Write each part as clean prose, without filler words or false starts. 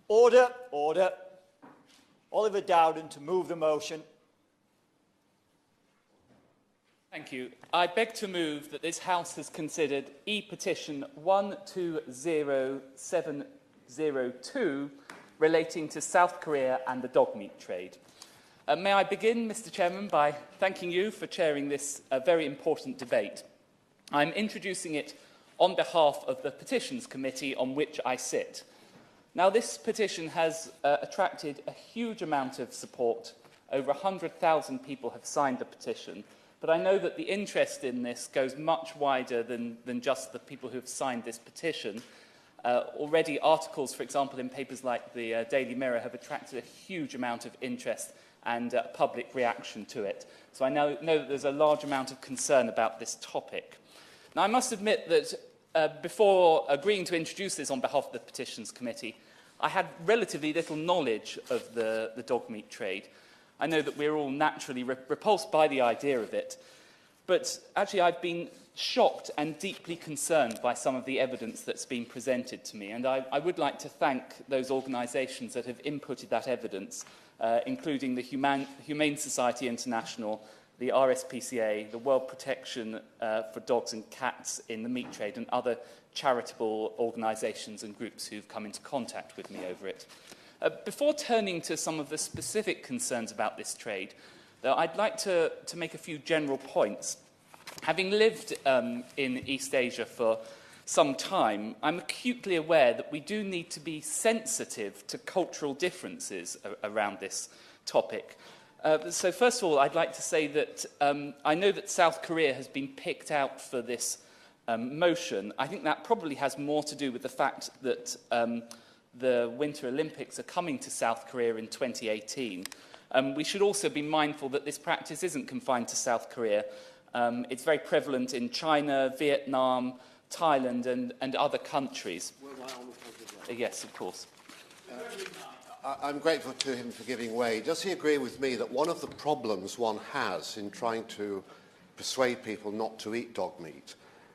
Order, order. Oliver Dowden to move the motion. Thank you. I beg to move that this House has considered E-petition 120702 relating to South Korea and the dog meat trade. May I begin, Mr. Chairman, by thanking you for chairing this very important debate. I'm introducing it on behalf of the Petitions Committee on which I sit. Now, this petition has attracted a huge amount of support. Over 100,000 people have signed the petition. But I know that the interest in this goes much wider than just the people who have signed this petition. Already articles, for example, in papers like the Daily Mirror have attracted a huge amount of interest and public reaction to it. So I know that there's a large amount of concern about this topic. Now, I must admit that before agreeing to introduce this on behalf of the Petitions Committee, I had relatively little knowledge of the dog meat trade. I know that we're all naturally repulsed by the idea of it, but actually I've been shocked and deeply concerned by some of the evidence that's been presented to me, and I would like to thank those organisations that have inputted that evidence, including the Humane Society International, the RSPCA, the World Protection for Dogs and Cats in the Meat Trade, and other charitable organisations and groups who've come into contact with me over it. Before turning to some of the specific concerns about this trade, though, I'd like to make a few general points. Having lived in East Asia for some time, I'm acutely aware that we do need to be sensitive to cultural differences around this topic. So first of all, I'd like to say that I know that South Korea has been picked out for this motion. I think that probably has more to do with the fact that the Winter Olympics are coming to South Korea in 2018. We should also be mindful that this practice isn't confined to South Korea. It's very prevalent in China, Vietnam, Thailand, and other countries. Yes, of course. I'm grateful to him for giving way. Does he agree with me that one of the problems one has in trying to persuade people not to eat dog meat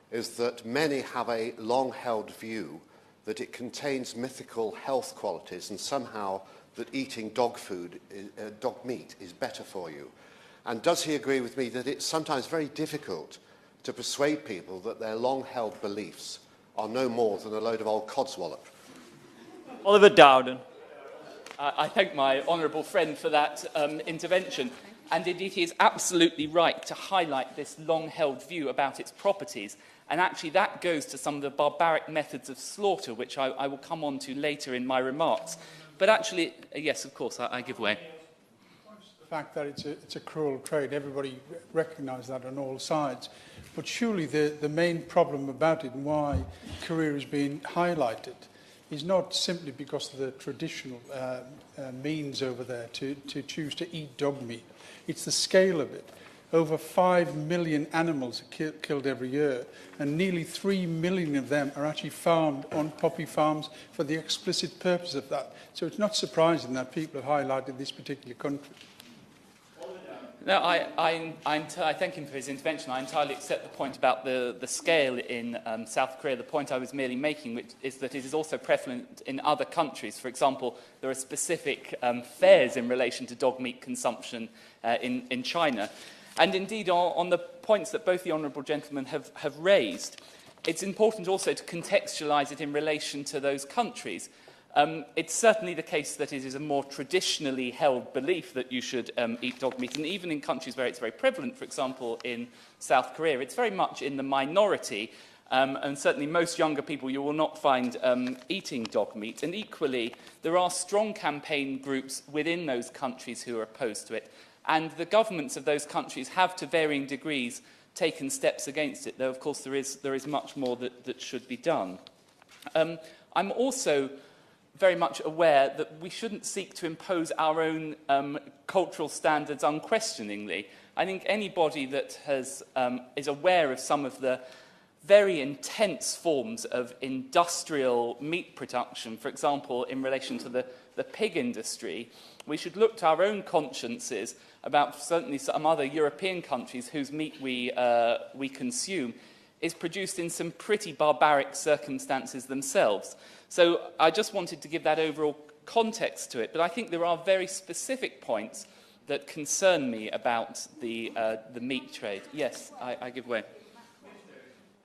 is that many have a long-held view that it contains mythical health qualities and somehow that eating dog meat is better for you? And does he agree with me that it's sometimes very difficult to persuade people that their long-held beliefs are no more than a load of old codswallop? Oliver Dowden. I thank my honourable friend for that intervention. And indeed, he is absolutely right to highlight this long-held view about its properties. And actually, that goes to some of the barbaric methods of slaughter, which I will come on to later in my remarks. But actually, yes, of course, I give way. The fact that it's a cruel trade, everybody recognises that on all sides. But surely the main problem about it and why Korea is being highlighted is not simply because of the traditional means over there to choose to eat dog meat. It's the scale of it. Over 5 million animals are killed every year, and nearly 3 million of them are actually farmed on poppy farms for the explicit purpose of that. So it's not surprising that people have highlighted this particular country. No, I thank him for his intervention. I entirely accept the point about the scale in South Korea. The point I was merely making is that it is also prevalent in other countries. For example, there are specific fairs in relation to dog meat consumption in China. And indeed, on the points that both the honourable gentlemen have raised, it's important also to contextualise it in relation to those countries. It's certainly the case that it is a more traditionally held belief that you should eat dog meat, and even in countries where it's very prevalent, for example, in South Korea, it's very much in the minority, and certainly most younger people you will not find eating dog meat. And equally, there are strong campaign groups within those countries who are opposed to it, and the governments of those countries have, to varying degrees, taken steps against it, though, of course, there is much more that should be done. I'm also very much aware that we shouldn't seek to impose our own cultural standards unquestioningly. I think anybody that is aware of some of the very intense forms of industrial meat production, for example, in relation to the pig industry, we should look to our own consciences about certainly some other European countries whose meat we consume. is produced in some pretty barbaric circumstances themselves. So I just wanted to give that overall context to it, but I think there are very specific points that concern me about the meat trade. Yes, I give way.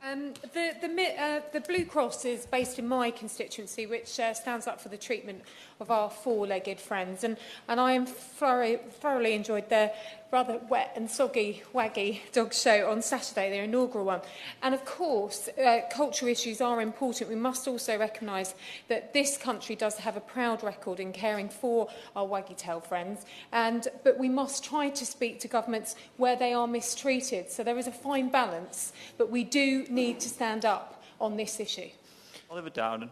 The Blue Cross is based in my constituency, which stands up for the treatment of our four-legged friends, and I am thoroughly enjoyed their rather wet and soggy, waggy dog show on Saturday, their inaugural one. And of course, cultural issues are important. We must also recognise that this country does have a proud record in caring for our waggy-tailed friends, but we must try to speak to governments where they are mistreated. So there is a fine balance, but we do need to stand up on this issue. Oliver Dowden.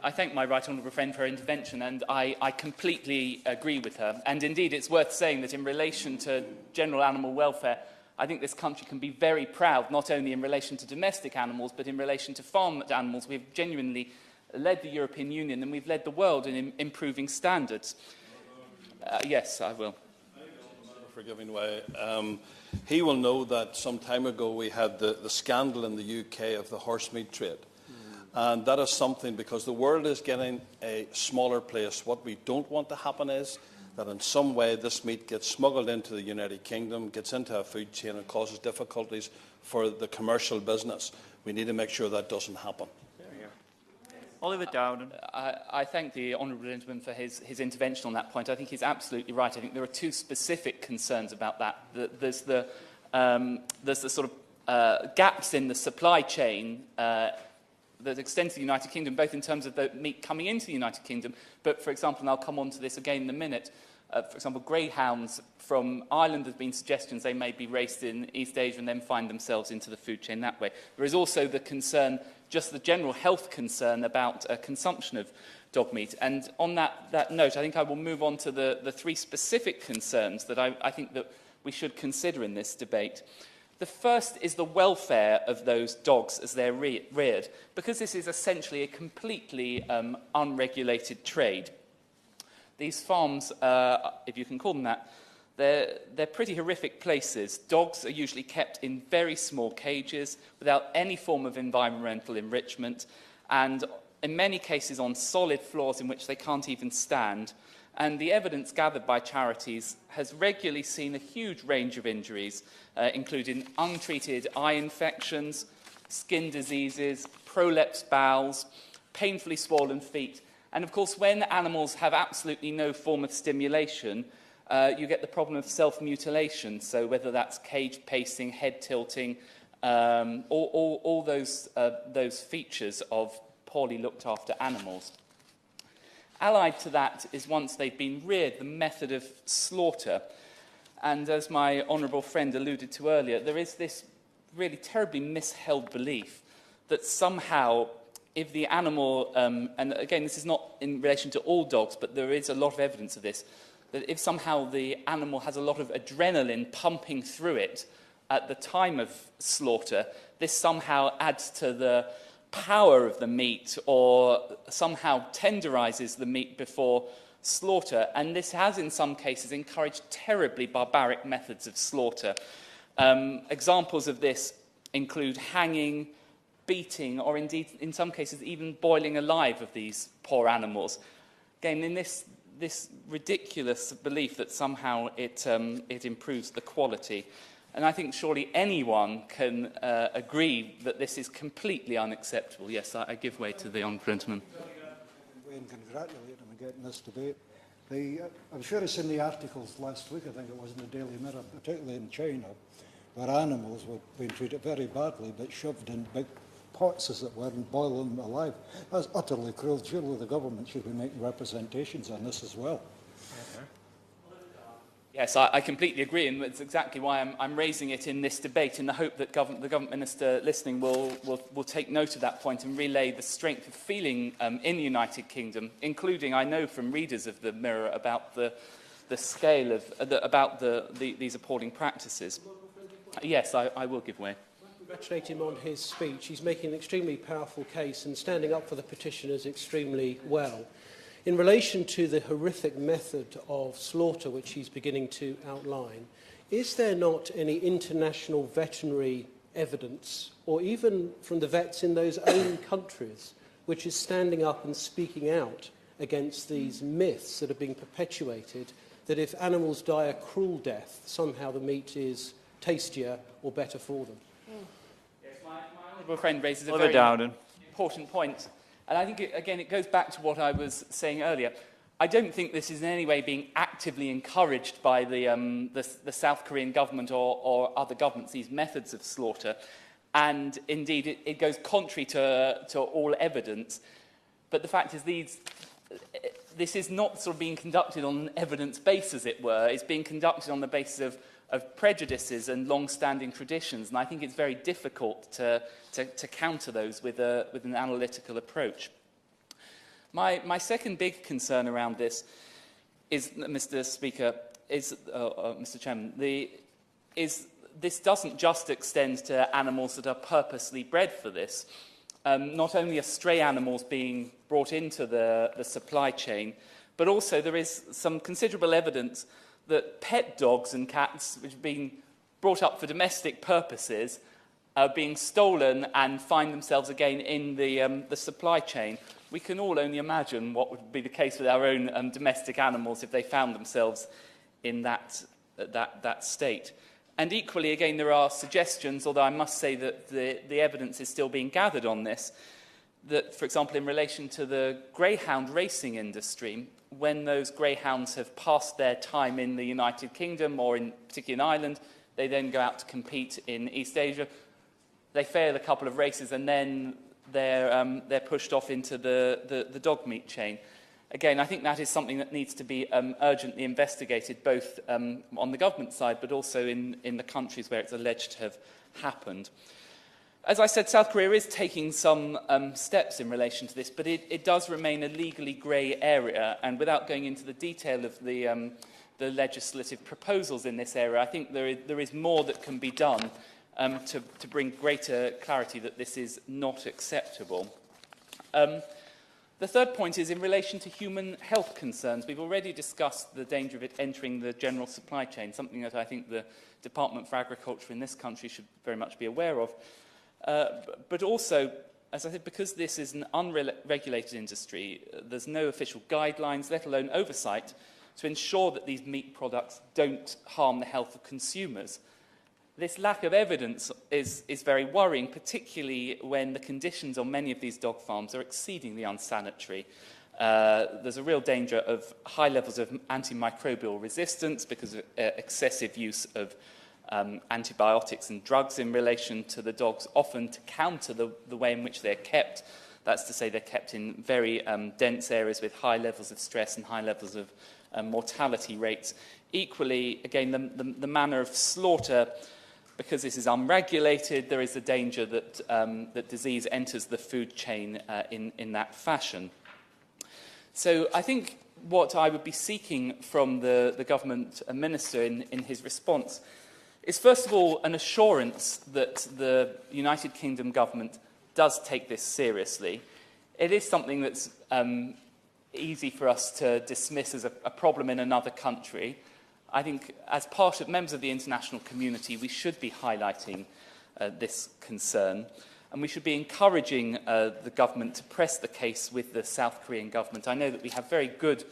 I thank my right honourable friend for her intervention, and I completely agree with her. And indeed, it's worth saying that in relation to general animal welfare, I think this country can be very proud, not only in relation to domestic animals, but in relation to farmed animals. We've genuinely led the European Union, and we've led the world in improving standards. Yes, I will. For giving way. He will know that some time ago we had the scandal in the UK of the horse meat trade. And that is something, because the world is getting a smaller place. What we don't want to happen is that in some way this meat gets smuggled into the United Kingdom, gets into a food chain and causes difficulties for the commercial business. We need to make sure that doesn't happen. Oliver Dowden. I thank the honourable gentleman for his intervention on that point. I think he's absolutely right. I think there are two specific concerns about that. There's the sort of gaps in the supply chain that extend to the United Kingdom, both in terms of the meat coming into the United Kingdom, but, for example, and I'll come on to this again in a minute, for example, greyhounds from Ireland, there have been suggestions they may be raced in East Asia and then find themselves into the food chain that way. There is also the concern, just the general health concern about consumption of dog meat. And on that note, I think I will move on to the three specific concerns that I think that we should consider in this debate. The first is the welfare of those dogs as they're reared, because this is essentially a completely unregulated trade. These farms, if you can call them that, they're pretty horrific places. Dogs are usually kept in very small cages without any form of environmental enrichment, and in many cases on solid floors in which they can't even stand. And the evidence gathered by charities has regularly seen a huge range of injuries, including untreated eye infections, skin diseases, prolapsed bowels, painfully swollen feet. And of course, when animals have absolutely no form of stimulation, you get the problem of self-mutilation. So whether that's cage pacing, head tilting, all those features of poorly looked after animals. Allied to that is, once they've been reared, the method of slaughter. And as my honourable friend alluded to earlier, there is this really terribly misheld belief that somehow, if the animal, and again, this is not in relation to all dogs, but there is a lot of evidence of this, that if somehow the animal has a lot of adrenaline pumping through it at the time of slaughter, this somehow adds to the power of the meat, or somehow tenderises the meat before slaughter. And this has, in some cases, encouraged terribly barbaric methods of slaughter. Examples of this include hanging, beating, or indeed, in some cases, even boiling alive of these poor animals. Again, in this ridiculous belief that somehow it improves the quality. And I think surely anyone can agree that this is completely unacceptable. Yes, I give way to the honourable gentleman. And congratulate him on getting this debate. I'm sure it's in the articles last week, I think it was in the Daily Mirror, particularly in China, where animals were being treated very badly, but shoved in big pots, as it were, and boiling them alive. That's utterly cruel. Surely the government should be making representations on this as well. Yes, I completely agree, and that's exactly why I'm raising it in this debate, in the hope that the government minister listening will take note of that point and relay the strength of feeling in the United Kingdom, including, I know from readers of the Mirror, about the scale of these appalling practices. Yes, I will give way. Congratulate him on his speech. He's making an extremely powerful case and standing up for the petitioners extremely well. In relation to the horrific method of slaughter which he's beginning to outline, is there not any international veterinary evidence, or even from the vets in those own countries, which is standing up and speaking out against these myths that are being perpetuated, that if animals die a cruel death, somehow the meat is tastier or better for them. Yes, my honourable friend raises a Oliver very Dowden. important point. And I think, again, it goes back to what I was saying earlier. I don't think this is in any way being actively encouraged by the South Korean government or other governments, these methods of slaughter. And indeed, it goes contrary to all evidence. But the fact is, this is not sort of being conducted on an evidence base, as it were. It's being conducted on the basis of prejudices and long-standing traditions. And I think it's very difficult to counter those with an analytical approach. My second big concern around this is, Mr. Speaker, Mr. Chairman, this doesn't just extend to animals that are purposely bred for this. Not only are stray animals being brought into the supply chain, but also there is some considerable evidence that pet dogs and cats, which have been brought up for domestic purposes, are being stolen and find themselves again in the supply chain. We can all only imagine what would be the case with our own domestic animals if they found themselves in that state. And equally, again, there are suggestions, although I must say that the evidence is still being gathered on this, that, for example, in relation to the greyhound racing industry, when those greyhounds have passed their time in the United Kingdom or particularly in Ireland, they then go out to compete in East Asia. They fail a couple of races and then they're pushed off into the dog meat chain. Again, I think that is something that needs to be urgently investigated, both on the government side, but also in the countries where it's alleged to have happened. As I said, South Korea is taking some steps in relation to this, but it does remain a legally grey area. And without going into the detail of the legislative proposals in this area, I think there is more that can be done to bring greater clarity that this is not acceptable. The third point is in relation to human health concerns. We've already discussed the danger of it entering the general supply chain, something that I think the Department for Agriculture in this country should very much be aware of. But also, as I said, because this is an unregulated industry, there's no official guidelines, let alone oversight, to ensure that these meat products don't harm the health of consumers. This lack of evidence is very worrying, particularly when the conditions on many of these dog farms are exceedingly unsanitary. There's a real danger of high levels of antimicrobial resistance because of excessive use of antibiotics and drugs in relation to the dogs, often to counter the way in which they're kept. That's to say they're kept in very dense areas with high levels of stress and high levels of mortality rates. Equally, again, the manner of slaughter, because this is unregulated, there is a danger that, that disease enters the food chain in that fashion. So I think what I would be seeking from the government minister in his response is, first of all, an assurance that the United Kingdom government does take this seriously. It is something that's easy for us to dismiss as a problem in another country. I think as part of members of the international community, we should be highlighting this concern, and we should be encouraging the government to press the case with the South Korean government. I know that we have very good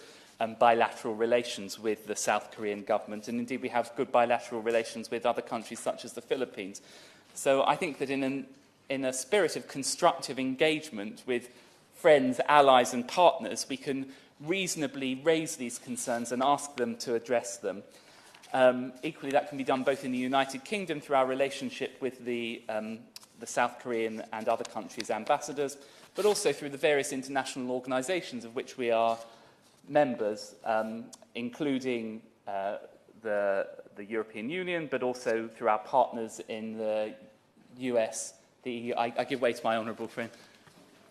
bilateral relations with the South Korean government, and indeed we have good bilateral relations with other countries such as the Philippines. So I think that in a spirit of constructive engagement with friends, allies and partners, we can reasonably raise these concerns and ask them to address them. Equally, that can be done both in the United Kingdom through our relationship with the South Korean and other countries' ambassadors, but also through the various international organisations of which we are members, including the European Union, but also through our partners in the US, the EU. I give way to my honourable friend.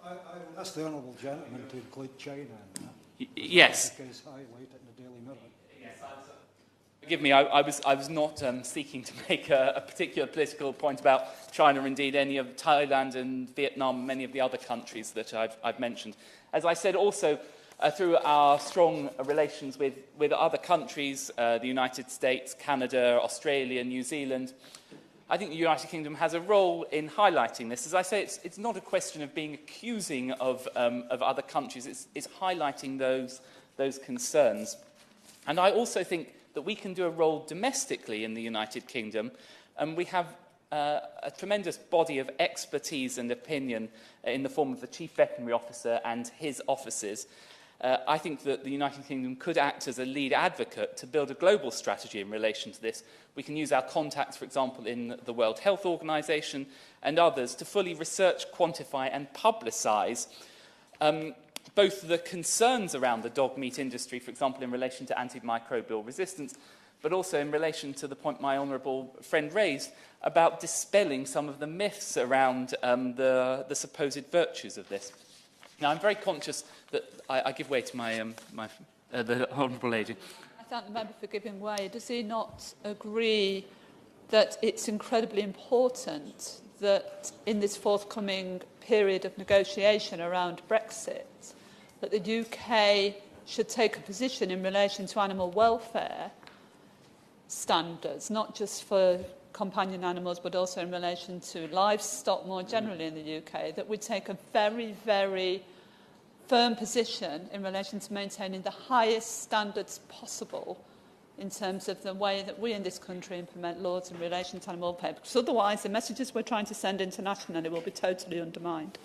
I ask the honourable gentleman to include China in that. Yes. Because highlight it in the Daily Mirror. Yes, forgive me, I was not seeking to make a particular political point about China, indeed any of Thailand and Vietnam, many of the other countries that I've mentioned. As I said, also through our strong relations with other countries, the United States, Canada, Australia, New Zealand, I think the United Kingdom has a role in highlighting this. As I say, it's not a question of being accusing of other countries. It's highlighting those concerns. And I also think that we can do a role domestically in the United Kingdom. And we have a tremendous body of expertise and opinion in the form of the Chief Veterinary Officer and his offices. I think that the United Kingdom could act as a lead advocate to build a global strategy in relation to this. We can use our contacts, for example, in the World Health Organization and others to fully research, quantify and publicise both the concerns around the dog meat industry, for example, in relation to antimicrobial resistance, but also in relation to the point my honourable friend raised about dispelling some of the myths around the supposed virtues of this. Now, I'm very conscious that I give way to the honourable lady. I thank the member for giving way. Does he not agree that it's incredibly important that in this forthcoming period of negotiation around Brexit, that the UK should take a position in relation to animal welfare standards, not just for companion animals, but also in relation to livestock more generally in the UK, that we take a very, very firm position in relation to maintaining the highest standards possible in terms of the way that we in this country implement laws in relation to animal welfare, because otherwise the messages we're trying to send internationally will be totally undermined.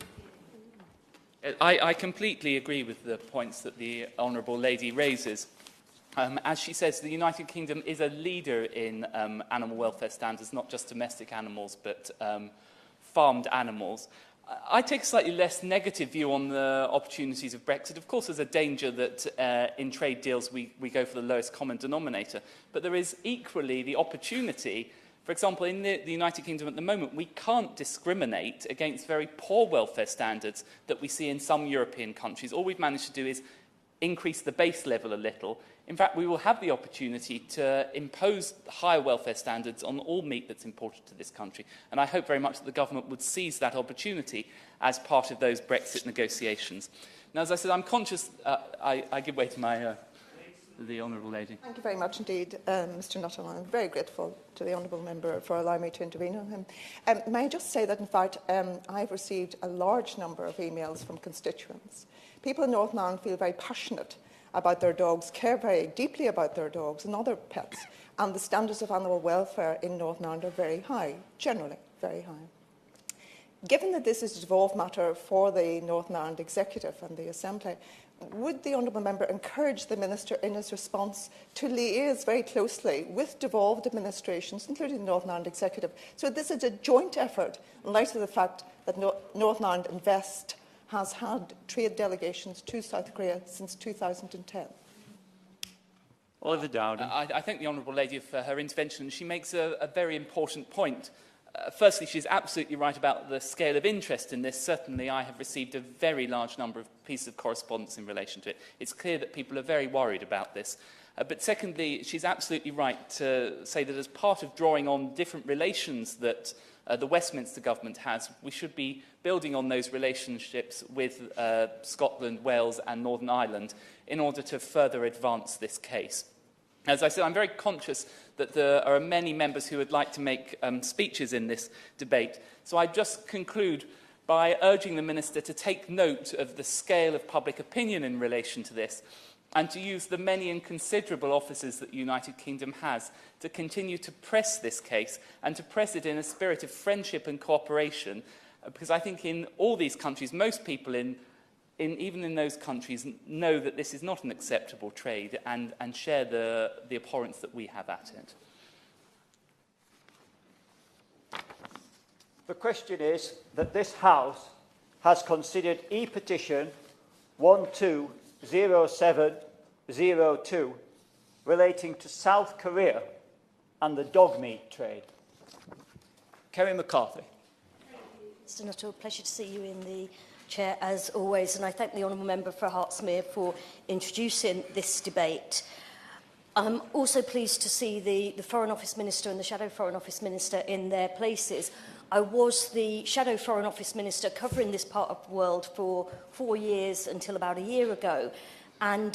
I completely agree with the points that the honourable lady raises. As she says, the United Kingdom is a leader in animal welfare standards, not just domestic animals, but farmed animals. I take a slightly less negative view on the opportunities of Brexit. Of course, there's a danger that in trade deals we go for the lowest common denominator. But there is equally the opportunity. For example, in the United Kingdom at the moment, we can't discriminate against very poor welfare standards that we see in some European countries. All we've managed to do is increase the base level a little. In fact, we will have the opportunity to impose higher welfare standards on all meat that's imported to this country. And I hope very much that the government would seize that opportunity as part of those Brexit negotiations. Now, as I said, I'm conscious, I give way to the honourable lady. Thank you very much indeed, Mr Nuttall. I'm very grateful to the honourable member for allowing me to intervene on him. May I just say that, in fact, I've received a large number of emails from constituents. People in Northern Ireland feel very passionate about their dogs, care very deeply about their dogs and other pets, and the standards of animal welfare in Northern Ireland are very high, generally very high. Given that this is a devolved matter for the Northern Ireland Executive and the Assembly, would the honourable member encourage the Minister in his response to liaise very closely with devolved administrations, including the Northern Ireland Executive, so this is a joint effort in light of the fact that Northern Ireland Invest has had trade delegations to South Korea since 2010. Oliver Dowden. I thank the honourable lady for her intervention. She makes a very important point. Firstly, she's absolutely right about the scale of interest in this. Certainly, I have received a very large number of pieces of correspondence in relation to it. It's clear that people are very worried about this. But secondly, she's absolutely right to say that as part of drawing on different relations that the Westminster government has, we should be building on those relationships with Scotland, Wales and Northern Ireland in order to further advance this case. As I said, I'm very conscious that there are many members who would like to make speeches in this debate. So I just conclude by urging the Minister to take note of the scale of public opinion in relation to this and to use the many and considerable offices that the United Kingdom has to continue to press this case and to press it in a spirit of friendship and cooperation, because I think in all these countries, most people even in those countries know that this is not an acceptable trade and share the abhorrence that we have at it. The question is that this House has considered E-petition 120702 relating to South Korea and the dog meat trade. Kerry McCarthy. Mr Nuttall, pleasure to see you in the chair as always, and I thank the honourable member for Hertsmere for introducing this debate. I'm also pleased to see the Foreign Office Minister and the Shadow Foreign Office Minister in their places. I was the Shadow Foreign Office Minister covering this part of the world for 4 years until about a year ago, and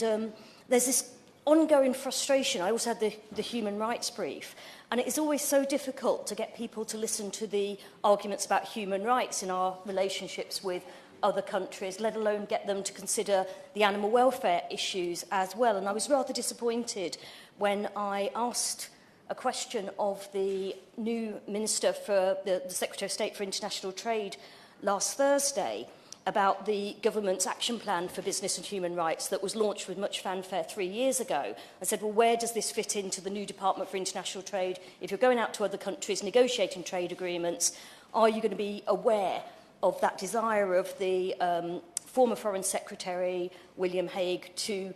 there's this ongoing frustration. I also had the human rights brief, and it is always so difficult to get people to listen to the arguments about human rights in our relationships with other countries, let alone get them to consider the animal welfare issues as well. And I was rather disappointed when I asked a question of the new Minister for the Secretary of State for International Trade last Thursday about the government's action plan for business and human rights that was launched with much fanfare 3 years ago. I said, well, where does this fit into the new Department for International Trade? If you're going out to other countries negotiating trade agreements, are you going to be aware of that desire of the former Foreign Secretary, William Hague, to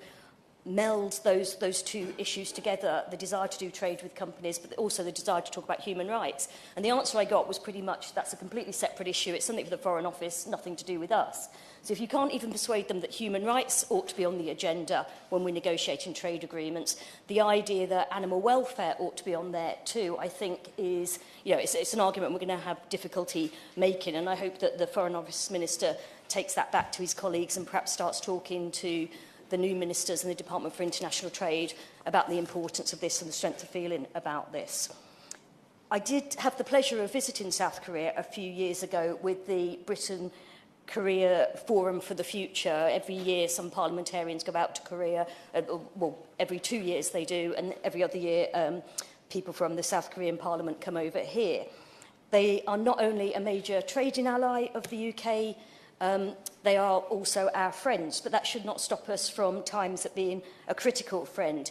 meld those two issues together, the desire to do trade with companies, but also the desire to talk about human rights? And the answer I got was pretty much, that's a completely separate issue. It's something for the Foreign Office, nothing to do with us. So if you can't even persuade them that human rights ought to be on the agenda when we're negotiating trade agreements, the idea that animal welfare ought to be on there too, I think is, it's an argument we're going to have difficulty making. And I hope that the Foreign Office Minister takes that back to his colleagues and perhaps starts talking to the new ministers in the Department for International Trade about the importance of this and the strength of feeling about this. I did have the pleasure of visiting South Korea a few years ago with the Britain-Korea Forum for the Future. Every year some parliamentarians go out to Korea, well, every 2 years they do, and every other year people from the South Korean Parliament come over here. They are not only a major trading ally of the UK, they are also our friends, but that should not stop us from times at being a critical friend.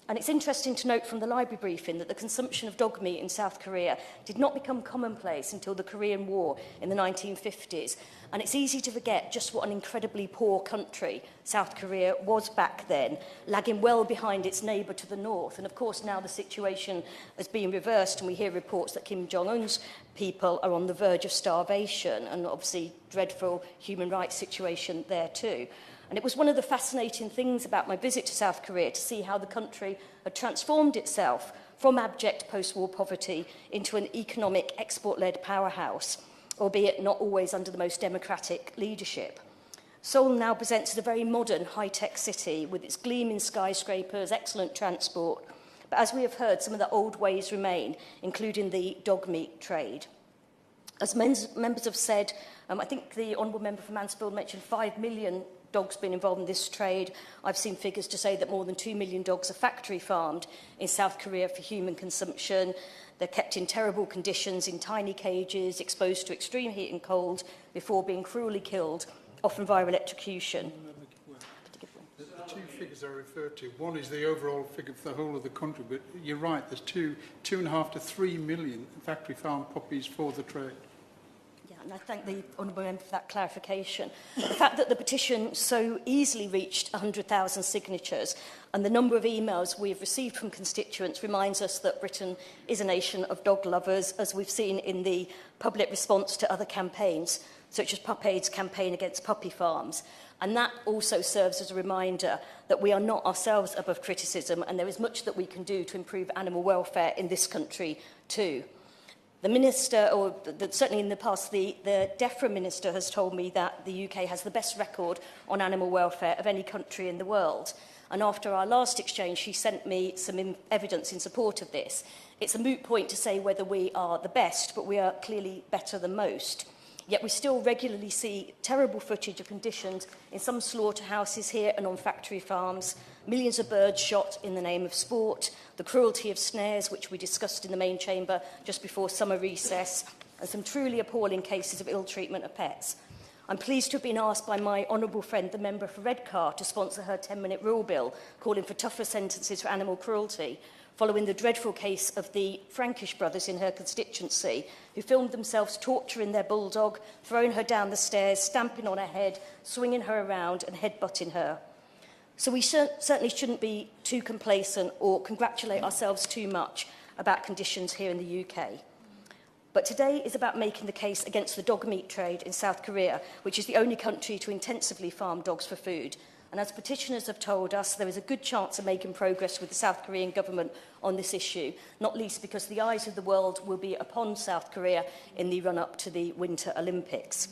And it's interesting to note from the library briefing that the consumption of dog meat in South Korea did not become commonplace until the Korean War in the 1950s. And it's easy to forget just what an incredibly poor country South Korea was back then, lagging well behind its neighbour to the north. And of course now the situation has been reversed, and we hear reports that Kim Jong-un's people are on the verge of starvation, and obviously dreadful human rights situation there too. And it was one of the fascinating things about my visit to South Korea to see how the country had transformed itself from abject post-war poverty into an economic export-led powerhouse, albeit not always under the most democratic leadership. Seoul now presents as a very modern, high-tech city with its gleaming skyscrapers, excellent transport. But as we have heard, some of the old ways remain, including the dog meat trade. As members have said, I think the Honourable Member for Mansfield mentioned 5 million dogs being involved in this trade. I've seen figures to say that more than 2 million dogs are factory farmed in South Korea for human consumption. They're kept in terrible conditions, in tiny cages, exposed to extreme heat and cold, before being cruelly killed, often via electrocution. The two figures I referred to, one is the overall figure for the whole of the country, but you're right, there's 2.5 to 3 million factory farm puppies for the trade. And I thank the Honourable Member for that clarification. The fact that the petition so easily reached 100,000 signatures and the number of emails we have received from constituents reminds us that Britain is a nation of dog lovers, as we've seen in the public response to other campaigns, such as Pup Aid's campaign against puppy farms. And that also serves as a reminder that we are not ourselves above criticism, and there is much that we can do to improve animal welfare in this country too. The Minister, or certainly in the past, the DEFRA Minister has told me that the UK has the best record on animal welfare of any country in the world. And after our last exchange, she sent me some evidence in support of this. It's a moot point to say whether we are the best, but we are clearly better than most. Yet we still regularly see terrible footage of conditions in some slaughterhouses here and on factory farms, millions of birds shot in the name of sport, the cruelty of snares, which we discussed in the main chamber just before summer recess, and some truly appalling cases of ill treatment of pets. I'm pleased to have been asked by my honourable friend, the member for Redcar, to sponsor her 10-minute rule bill calling for tougher sentences for animal cruelty, following the dreadful case of the Frankish brothers in her constituency, who filmed themselves torturing their bulldog, throwing her down the stairs, stamping on her head, swinging her around and headbutting her. So we certainly shouldn't be too complacent or congratulate ourselves too much about conditions here in the UK. But today is about making the case against the dog meat trade in South Korea, which is the only country to intensively farm dogs for food. And as petitioners have told us, there is a good chance of making progress with the South Korean government on this issue, not least because the eyes of the world will be upon South Korea in the run-up to the Winter Olympics.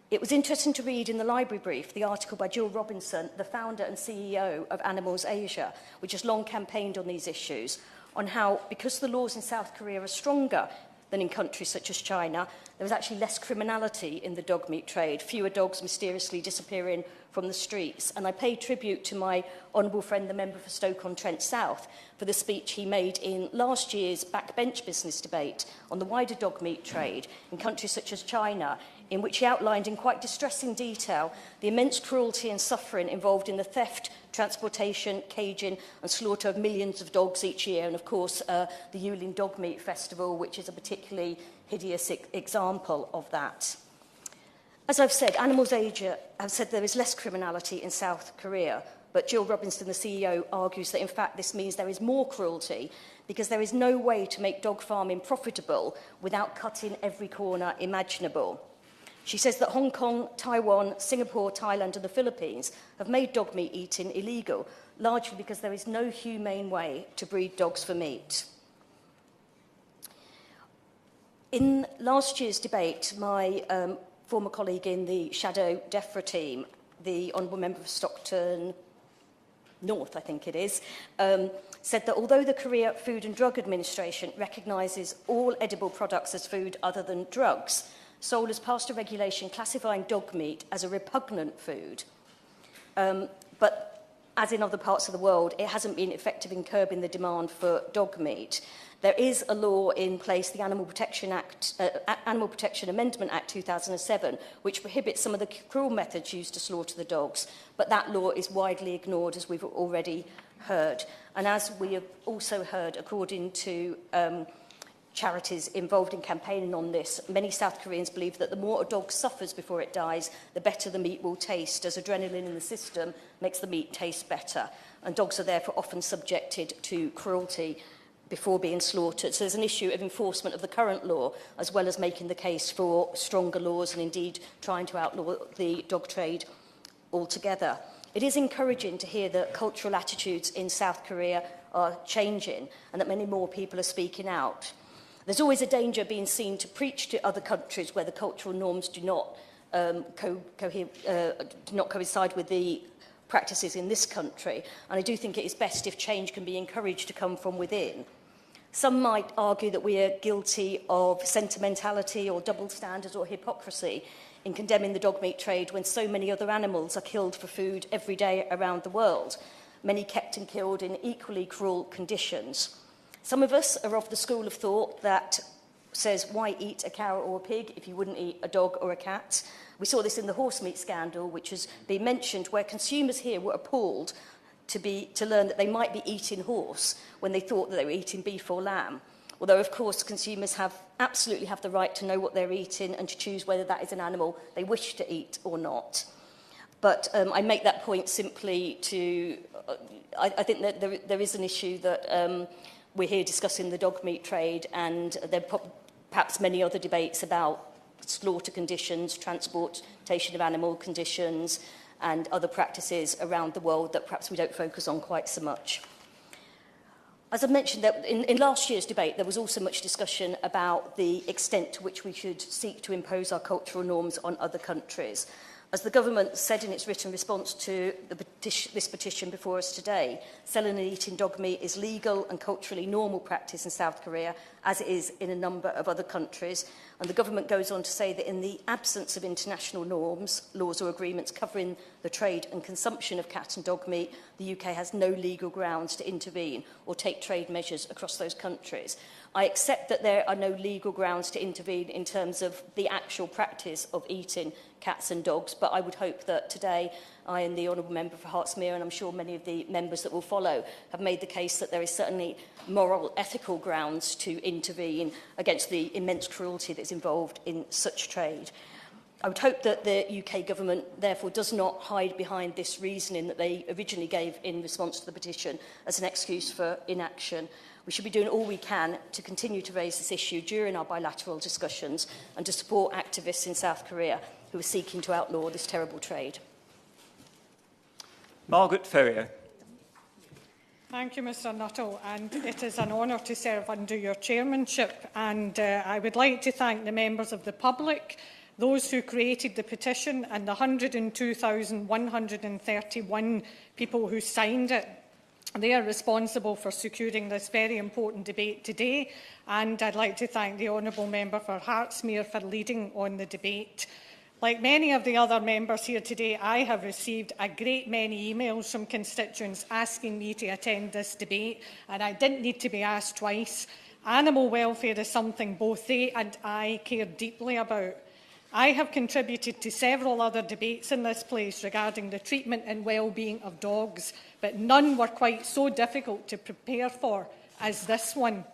It was interesting to read in the library brief the article by Jill Robinson, the founder and CEO of Animals Asia, which has long campaigned on these issues, on how, because the laws in South Korea are stronger than in countries such as China, there was actually less criminality in the dog meat trade, fewer dogs mysteriously disappearing from the streets. And I pay tribute to my honourable friend, the member for Stoke-on-Trent South, for the speech he made in last year's backbench business debate on the wider dog meat trade in countries such as China, in which he outlined in quite distressing detail the immense cruelty and suffering involved in the theft, transportation, caging and slaughter of millions of dogs each year, and of course the Yulin Dog Meat Festival, which is a particularly hideous example of that. As I've said, Animals Asia have said there is less criminality in South Korea, but Jill Robinson, the CEO, argues that in fact this means there is more cruelty because there is no way to make dog farming profitable without cutting every corner imaginable. She says that Hong Kong, Taiwan, Singapore, Thailand and the Philippines have made dog meat eating illegal, largely because there is no humane way to breed dogs for meat. In last year's debate, my former colleague in the Shadow DEFRA team, the Honourable Member for Stockton North, I think it is, said that although the Korea Food and Drug Administration recognises all edible products as food other than drugs, Seoul has passed a regulation classifying dog meat as a repugnant food. But as in other parts of the world, it hasn't been effective in curbing the demand for dog meat. There is a law in place, the Animal Protection Amendment Act 2007, which prohibits some of the cruel methods used to slaughter the dogs, but that law is widely ignored, as we've already heard. And as we have also heard, according to charities involved in campaigning on this, many South Koreans believe that the more a dog suffers before it dies, the better the meat will taste, as adrenaline in the system makes the meat taste better. And dogs are therefore often subjected to cruelty before being slaughtered. So there's an issue of enforcement of the current law, as well as making the case for stronger laws and indeed trying to outlaw the dog trade altogether. It is encouraging to hear that cultural attitudes in South Korea are changing and that many more people are speaking out. There's always a danger being seen to preach to other countries where the cultural norms do not coincide with the practices in this country, and I do think it is best if change can be encouraged to come from within. Some might argue that we are guilty of sentimentality or double standards or hypocrisy in condemning the dog meat trade when so many other animals are killed for food every day around the world, many kept and killed in equally cruel conditions. Some of us are of the school of thought that says, why eat a cow or a pig if you wouldn't eat a dog or a cat? We saw this in the horse meat scandal, which has been mentioned, where consumers here were appalled to learn that they might be eating horse when they thought that they were eating beef or lamb. Although, of course, consumers absolutely have the right to know what they're eating and to choose whether that is an animal they wish to eat or not. But I make that point simply to... I think that there is an issue that we're here discussing the dog meat trade, and there are perhaps many other debates about slaughter conditions, transportation of animal conditions, and other practices around the world that perhaps we don't focus on quite so much. As I mentioned, that in last year's debate, there was also much discussion about the extent to which we should seek to impose our cultural norms on other countries. As the government said in its written response to this petition before us today, selling and eating dog meat is legal and culturally normal practice in South Korea, as it is in a number of other countries. And the government goes on to say that in the absence of international norms, laws or agreements covering the trade and consumption of cat and dog meat, the UK has no legal grounds to intervene or take trade measures across those countries. I accept that there are no legal grounds to intervene in terms of the actual practice of eating cats and dogs, but I would hope that today I and the Honourable Member for Hertsmere, and I'm sure many of the members that will follow, have made the case that there is certainly moral, ethical grounds to intervene against the immense cruelty that's involved in such trade. I would hope that the UK government, therefore, does not hide behind this reasoning that they originally gave in response to the petition as an excuse for inaction. We should be doing all we can to continue to raise this issue during our bilateral discussions and to support activists in South Korea who are seeking to outlaw this terrible trade. Margaret Ferrier. Thank you, Mr Nuttall, and it is an honour to serve under your chairmanship, and I would like to thank the members of the public those who created the petition and the 102,131 people who signed it. They are responsible for securing this very important debate today, and I'd like to thank the Honourable Member for Hertsmere for leading on the debate. Like many of the other members here today, I have received a great many emails from constituents asking me to attend this debate, and I didn't need to be asked twice. Animal welfare is something both they and I care deeply about. I have contributed to several other debates in this place regarding the treatment and well-being of dogs, but none were quite so difficult to prepare for as this one.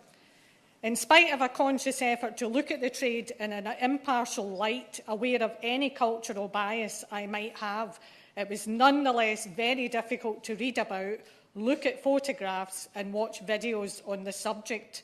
In spite of a conscious effort to look at the trade in an impartial light, aware of any cultural bias I might have, it was nonetheless very difficult to read about, look at photographs and watch videos on the subject.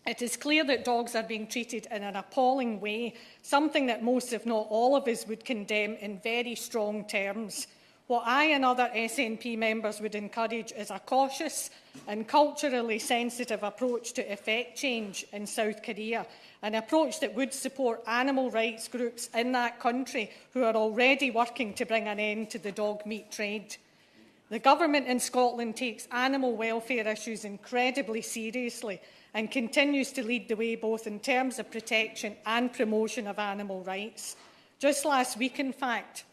It is clear that dogs are being treated in an appalling way, something that most, if not all of us, would condemn in very strong terms. What I and other SNP members would encourage is a cautious and culturally sensitive approach to effect change in South Korea, an approach that would support animal rights groups in that country who are already working to bring an end to the dog meat trade. The government in Scotland takes animal welfare issues incredibly seriously and continues to lead the way both in terms of protection and promotion of animal rights. Just last week, in fact,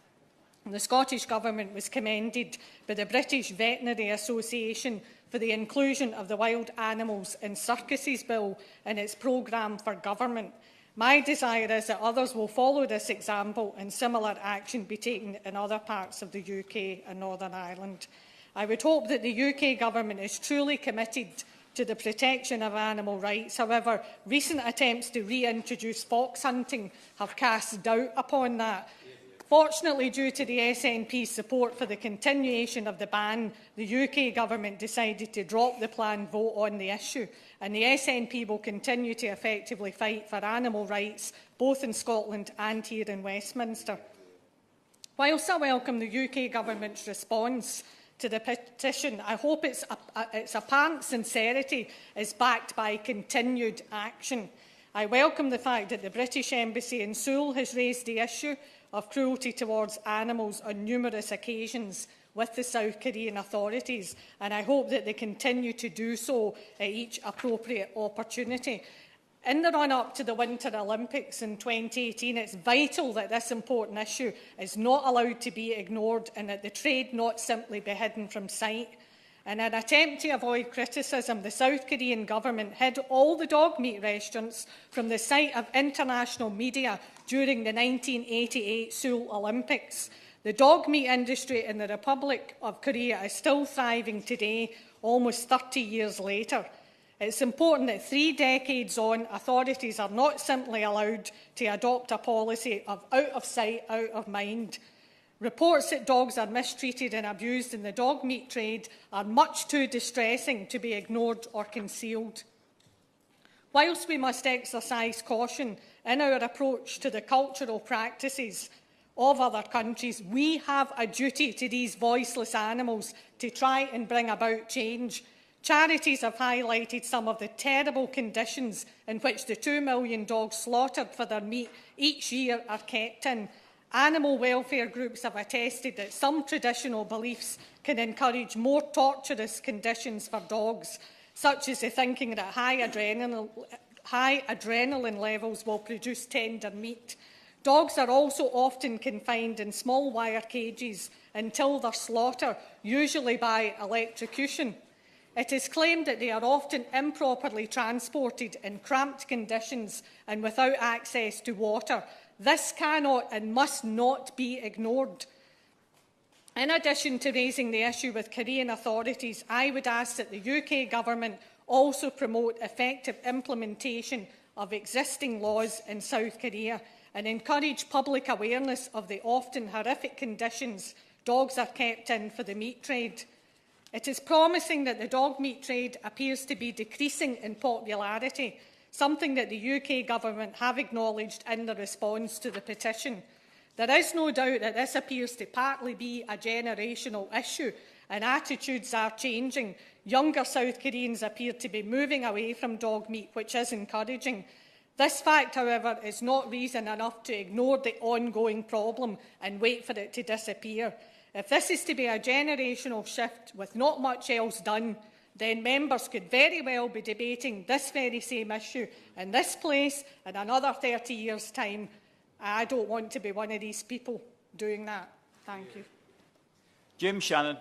the Scottish Government was commended by the British Veterinary Association for the inclusion of the Wild Animals in Circuses Bill in its programme for government. My desire is that others will follow this example and similar action be taken in other parts of the UK and Northern Ireland. I would hope that the UK Government is truly committed to the protection of animal rights. However, recent attempts to reintroduce fox hunting have cast doubt upon that. Fortunately, due to the SNP's support for the continuation of the ban, the UK Government decided to drop the planned vote on the issue, and the SNP will continue to effectively fight for animal rights, both in Scotland and here in Westminster. Whilst I welcome the UK Government's response to the petition, I hope its apparent sincerity is backed by continued action. I welcome the fact that the British Embassy in Seoul has raised the issue of cruelty towards animals on numerous occasions with the South Korean authorities, and I hope that they continue to do so at each appropriate opportunity. In the run-up to the Winter Olympics in 2018, it's vital that this important issue is not allowed to be ignored and that the trade not simply be hidden from sight. In an attempt to avoid criticism, the South Korean government hid all the dog meat restaurants from the sight of international media during the 1988 Seoul Olympics. The dog meat industry in the Republic of Korea is still thriving today, almost 30 years later. It's important that 3 decades on, authorities are not simply allowed to adopt a policy of out of sight, out of mind. Reports that dogs are mistreated and abused in the dog meat trade are much too distressing to be ignored or concealed. Whilst we must exercise caution in our approach to the cultural practices of other countries, we have a duty to these voiceless animals to try and bring about change. Charities have highlighted some of the terrible conditions in which the 2 million dogs slaughtered for their meat each year are kept in. Animal welfare groups have attested that some traditional beliefs can encourage more torturous conditions for dogs, such as the thinking that high adrenaline levels will produce tender meat. Dogs are also often confined in small wire cages until their slaughter, usually by electrocution. It is claimed that they are often improperly transported in cramped conditions and without access to water. This cannot and must not be ignored. In addition to raising the issue with Korean authorities, I would ask that the UK Government also promote effective implementation of existing laws in South Korea and encourage public awareness of the often horrific conditions dogs are kept in for the meat trade. It is promising that the dog meat trade appears to be decreasing in popularity, something that the UK Government have acknowledged in the response to the petition. There is no doubt that this appears to partly be a generational issue, and attitudes are changing. Younger South Koreans appear to be moving away from dog meat, which is encouraging. This fact, however, is not reason enough to ignore the ongoing problem and wait for it to disappear. If this is to be a generational shift with not much else done, then members could very well be debating this very same issue in this place in another 30 years' time. I don't want to be one of these people doing that. Thank you. Jim Shannon.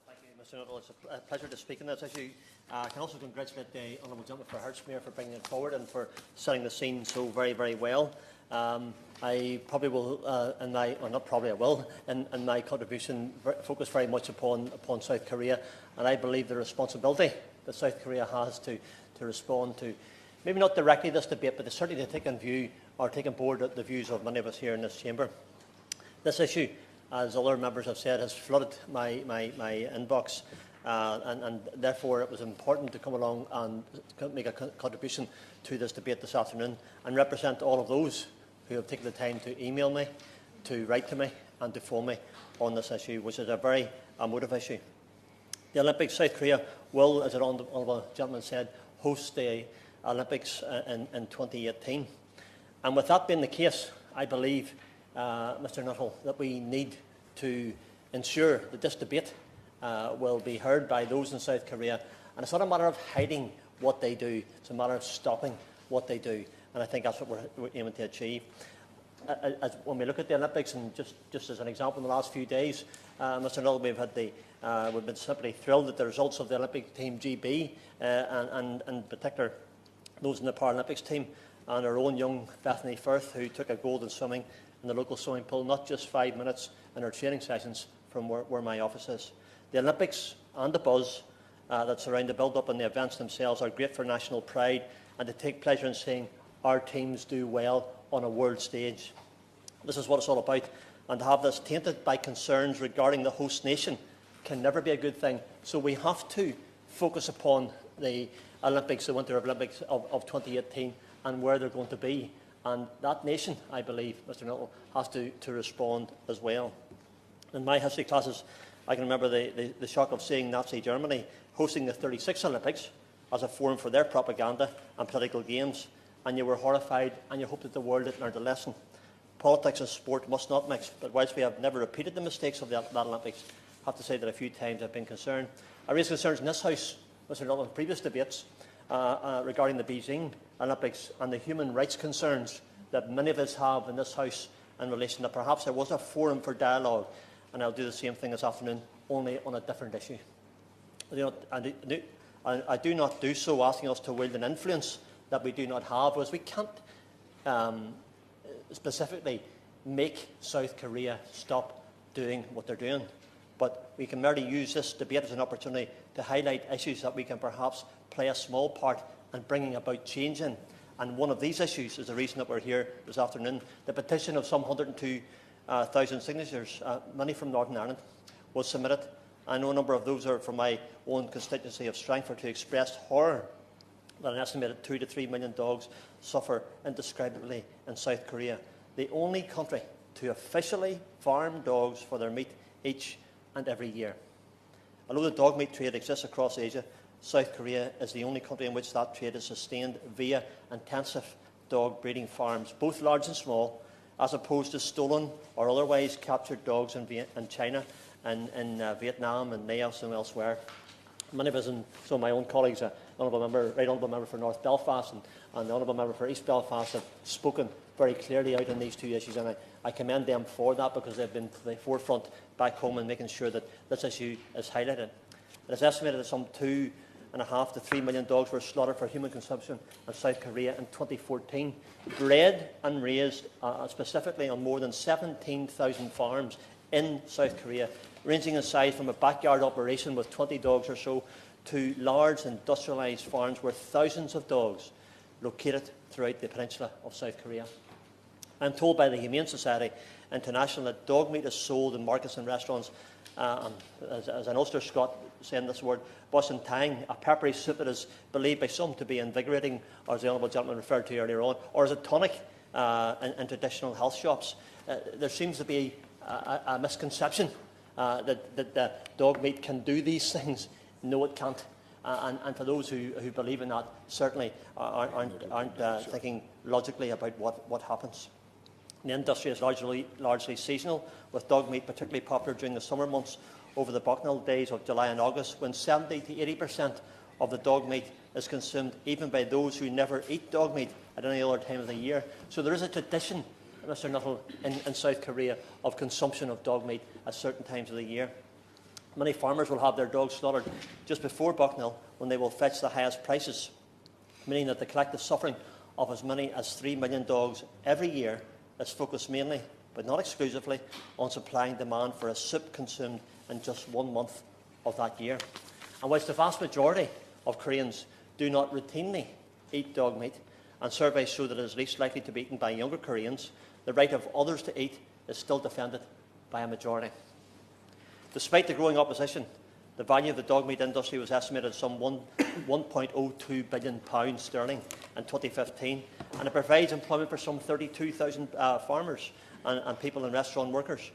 Thank you, Mr Nuttall. It's a pleasure to speak on this issue. I can also congratulate the Honourable Gentleman for Hertsmere for bringing it forward and for setting the scene so very, very well. I probably will, not probably, I will, in my contribution, focus very much upon South Korea, and I believe the responsibility that South Korea has to respond to, maybe not directly this debate, but certainly to take on view or take on board the views of many of us here in this chamber. This issue, as other members have said, has flooded my inbox. And therefore it was important to come along and make a contribution to this debate this afternoon and represent all of those who have taken the time to email me, to write to me and to phone me on this issue, which is a very emotive issue. The Olympics, South Korea will, as the Honourable Gentleman said, host the Olympics in 2018. And with that being the case, I believe, Mr Nuttall, that we need to ensure that this debate will be heard by those in South Korea. And it's not a matter of hiding what they do, it's a matter of stopping what they do. And I think that's what we're aiming to achieve. When we look at the Olympics, and just as an example, in the last few days, Mr Nuttall, we've been simply thrilled at the results of the Olympic team GB, and in particular those in the Paralympics team, and our own young Bethany Firth, who took a gold in swimming in the local swimming pool, not just 5 minutes in her training sessions from where my office is. The Olympics and the buzz that surround the build-up and the events themselves are great for national pride, and to take pleasure in seeing our teams do well on a world stage. This is what it's all about, and to have this tainted by concerns regarding the host nation can never be a good thing. So we have to focus upon the Olympics, the Winter Olympics of 2018, and where they're going to be. And that nation, I believe, Mr Nuttall, has to respond as well. In my history classes, I can remember the shock of seeing Nazi Germany hosting the 36th Olympics as a forum for their propaganda and political games, and you were horrified and you hoped that the world had learned a lesson. Politics and sport must not mix, but whilst we have never repeated the mistakes of that Olympics, I have to say that a few times I've been concerned. I raised concerns in this House, Mr Nuttall, in previous debates regarding the Beijing Olympics and the human rights concerns that many of us have in this House in relation that perhaps there was a forum for dialogue, and I'll do the same thing this afternoon, only on a different issue. I do not do so asking us to wield an influence that we do not have, because we can't specifically make South Korea stop doing what they're doing. But we can merely use this debate as an opportunity to highlight issues that we can perhaps play a small part in bringing about change in. And one of these issues is the reason that we're here this afternoon. The petition of some 102,000 signatures, many from Northern Ireland, was submitted. I know a number of those are from my own constituency of Strangford, who expressed horror that an estimated 2 to 3 million dogs suffer indescribably in South Korea, the only country to officially farm dogs for their meat each and every year. Although the dog meat trade exists across Asia, South Korea is the only country in which that trade is sustained via intensive dog breeding farms, both large and small, as opposed to stolen or otherwise captured dogs in China and in Vietnam and Laos and elsewhere. Many of us, and some of my own colleagues, right honourable member for North Belfast and the honourable member for East Belfast, have spoken very clearly out on these two issues, and I commend them for that, because they've been to the forefront back home in making sure that this issue is highlighted. It is estimated that some 2.5 to 3 million dogs were slaughtered for human consumption in South Korea in 2014, bred and raised specifically on more than 17,000 farms in South Korea, ranging in size from a backyard operation with 20 dogs or so to large industrialised farms with thousands of dogs located throughout the peninsula of South Korea. I'm told by the Humane Society International that dog meat is sold in markets and restaurants, as an Ulster Scot saying this word, bus and tang, a peppery soup that is believed by some to be invigorating, as the honourable gentleman referred to earlier on, or as a tonic in traditional health shops. There seems to be a misconception that dog meat can do these things. No, it can't. And for those who believe in that, certainly aren't thinking logically about what happens. The industry is largely seasonal, with dog meat particularly popular during the summer months over the Bucknell days of July and August, when 70 to 80% of the dog meat is consumed even by those who never eat dog meat at any other time of the year. So there is a tradition, Mr Nuttall, in South Korea of consumption of dog meat at certain times of the year. Many farmers will have their dogs slaughtered just before Bucknell, when they will fetch the highest prices, meaning that the collective suffering of as many as 3 million dogs every year is focused mainly, but not exclusively, on supplying demand for a soup consumed in just 1 month of that year. And whilst the vast majority of Koreans do not routinely eat dog meat, and surveys show that it is least likely to be eaten by younger Koreans, the right of others to eat is still defended by a majority. Despite the growing opposition, the value of the dog meat industry was estimated at some £1.02 billion sterling in 2015, and it provides employment for some 32,000 farmers and people and restaurant workers.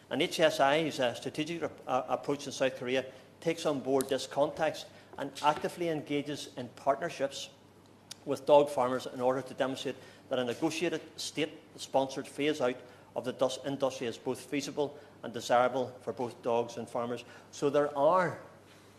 And HSI's strategic approach in South Korea takes on board this context and actively engages in partnerships with dog farmers in order to demonstrate that a negotiated state-sponsored phase-out of the industry is both feasible and desirable for both dogs and farmers. So there are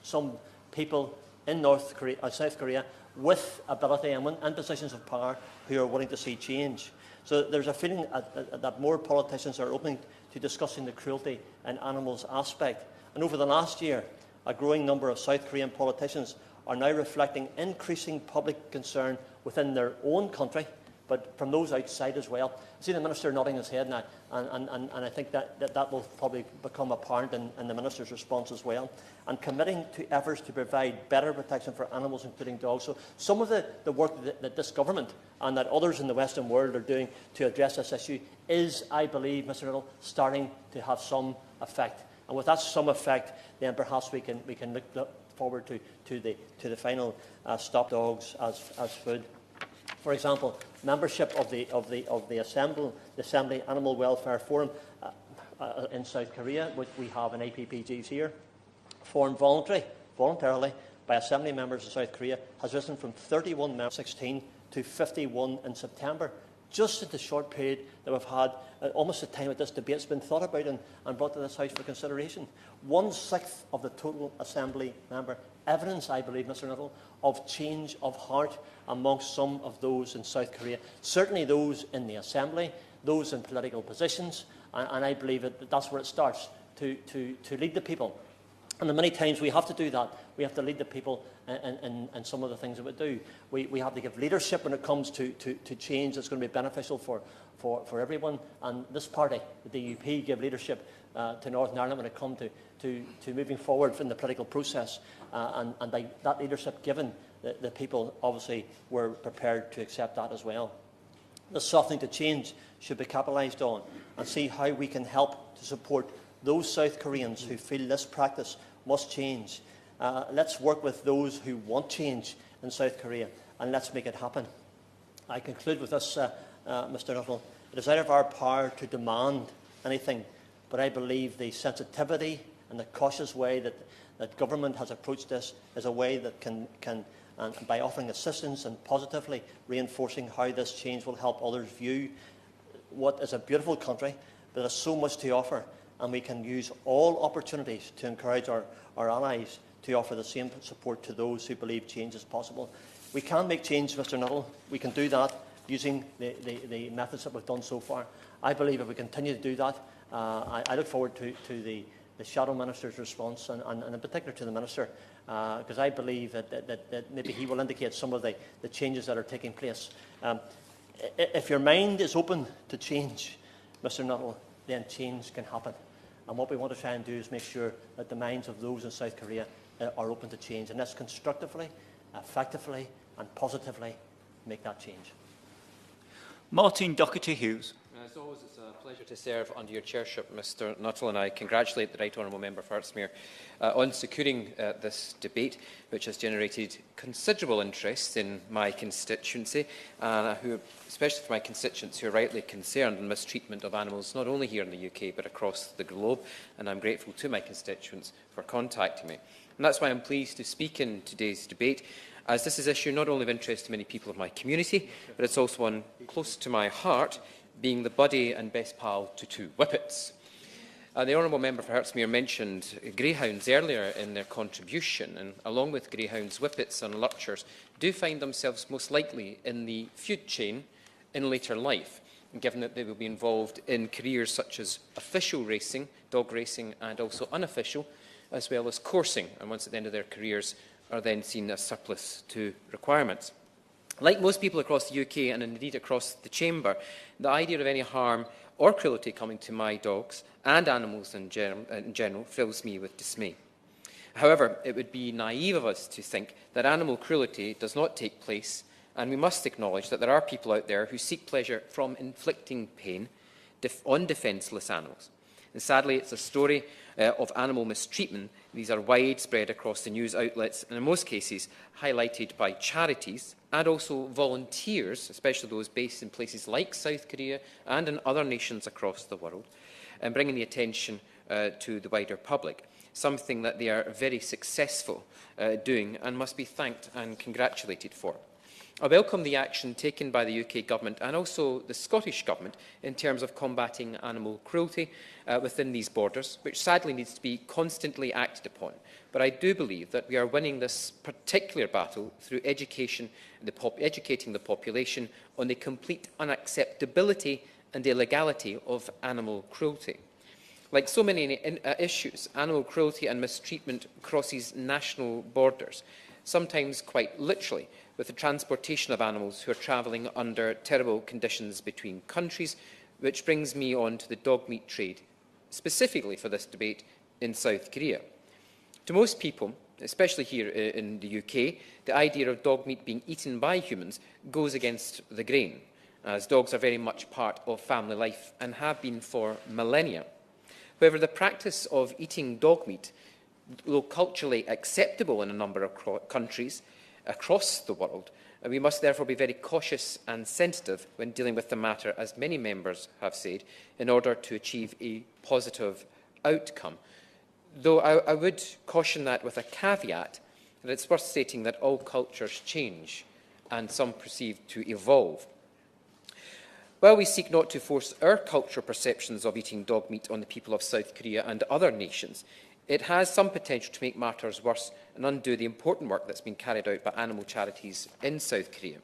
some people in South Korea with ability and positions of power who are willing to see change. So there's a feeling that more politicians are opening to discussing the cruelty in animals aspect. And over the last year, a growing number of South Korean politicians are now reflecting increasing public concern within their own country, but from those outside as well. I see the Minister nodding his head now, and I think that will probably become apparent in the Minister's response as well, and committing to efforts to provide better protection for animals, including dogs. So some of the work that this government and that others in the Western world are doing to address this issue is, I believe, Mr Riddle, starting to have some effect. And with that some effect, then perhaps we can look forward to the final stop dogs as food. For example, membership of the Assembly Animal Welfare Forum in South Korea, which we have in APPGs here, formed voluntarily by Assembly members in South Korea, has risen from 31 members in 2016 to 51 in September. Just in the short period that we've had, almost the time that this debate's been thought about and brought to this House for consideration. 1/6 of the total Assembly member. Evidence, I believe, Mr Nuttall, of change of heart amongst some of those in South Korea. Certainly those in the Assembly, those in political positions, and I believe that's where it starts, to lead the people. And many times we have to do that. We have to lead the people in some of the things that we do. We have to give leadership when it comes to change that's going to be beneficial for everyone. And this party, the DUP, give leadership to Northern Ireland when it comes to moving forward from the political process. And by that leadership given, the people obviously were prepared to accept that as well. This softening to change should be capitalised on, and see how we can help to support those South Koreans who feel this practice must change. Let's work with those who want change in South Korea, and let's make it happen. I conclude with this, Mr Nuttall. It is out of our power to demand anything, but I believe the sensitivity and the cautious way that government has approached this is a way that can by offering assistance and positively reinforcing how this change will help others view what is a beautiful country, but has so much to offer. And we can use all opportunities to encourage our allies to offer the same support to those who believe change is possible. We can make change, Mr Nuttall. We can do that using the methods that we've done so far. I believe if we continue to do that, I look forward to the Shadow Minister's response, and in particular to the Minister, because I believe that maybe he will indicate some of the changes that are taking place. If your mind is open to change, Mr Nuttall, then change can happen. And what we want to try and do is make sure that the minds of those in South Korea are open to change. And let's constructively, effectively and positively make that change. Martin Doherty-Hughes. As always, it's a pleasure to serve under your chairship, Mr Nuttall, and I congratulate the Right Honourable Member for Hertsmere on securing this debate, which has generated considerable interest in my constituency, especially for my constituents who are rightly concerned in mistreatment of animals, not only here in the UK, but across the globe, and I'm grateful to my constituents for contacting me. And that's why I'm pleased to speak in today's debate, as this is an issue not only of interest to many people of my community, but it's also one close to my heart, being the buddy and best pal to two whippets. The Honourable Member for Hertsmere mentioned greyhounds earlier in their contribution, and along with greyhounds, whippets and lurchers do find themselves most likely in the food chain in later life, given that they will be involved in careers such as official racing, dog racing, and also unofficial, as well as coursing, and once at the end of their careers are then seen as surplus to requirements. Like most people across the UK and indeed across the Chamber, the idea of any harm or cruelty coming to my dogs and animals in general fills me with dismay. However, it would be naive of us to think that animal cruelty does not take place, and we must acknowledge that there are people out there who seek pleasure from inflicting pain on defenceless animals. And sadly, it's a story of animal mistreatment. These are widespread across the news outlets and in most cases highlighted by charities and also volunteers, especially those based in places like South Korea and in other nations across the world, and bringing the attention to the wider public, something that they are very successful doing and must be thanked and congratulated for. I welcome the action taken by the UK Government and also the Scottish Government in terms of combating animal cruelty within these borders, which sadly needs to be constantly acted upon. But I do believe that we are winning this particular battle through educating the population on the complete unacceptability and illegality of animal cruelty. Like so many issues, animal cruelty and mistreatment crosses national borders, sometimes quite literally, with the transportation of animals who are travelling under terrible conditions between countries, which brings me on to the dog meat trade, specifically for this debate in South Korea. To most people, especially here in the UK, the idea of dog meat being eaten by humans goes against the grain, as dogs are very much part of family life and have been for millennia. However, the practice of eating dog meat, though culturally acceptable in a number of countries across the world, and we must therefore be very cautious and sensitive when dealing with the matter, as many members have said, in order to achieve a positive outcome. Though I would caution that with a caveat, that it's worth stating that all cultures change and some proceed to evolve. While we seek not to force our cultural perceptions of eating dog meat on the people of South Korea and other nations, it has some potential to make matters worse and undo the important work that's been carried out by animal charities in South Korea.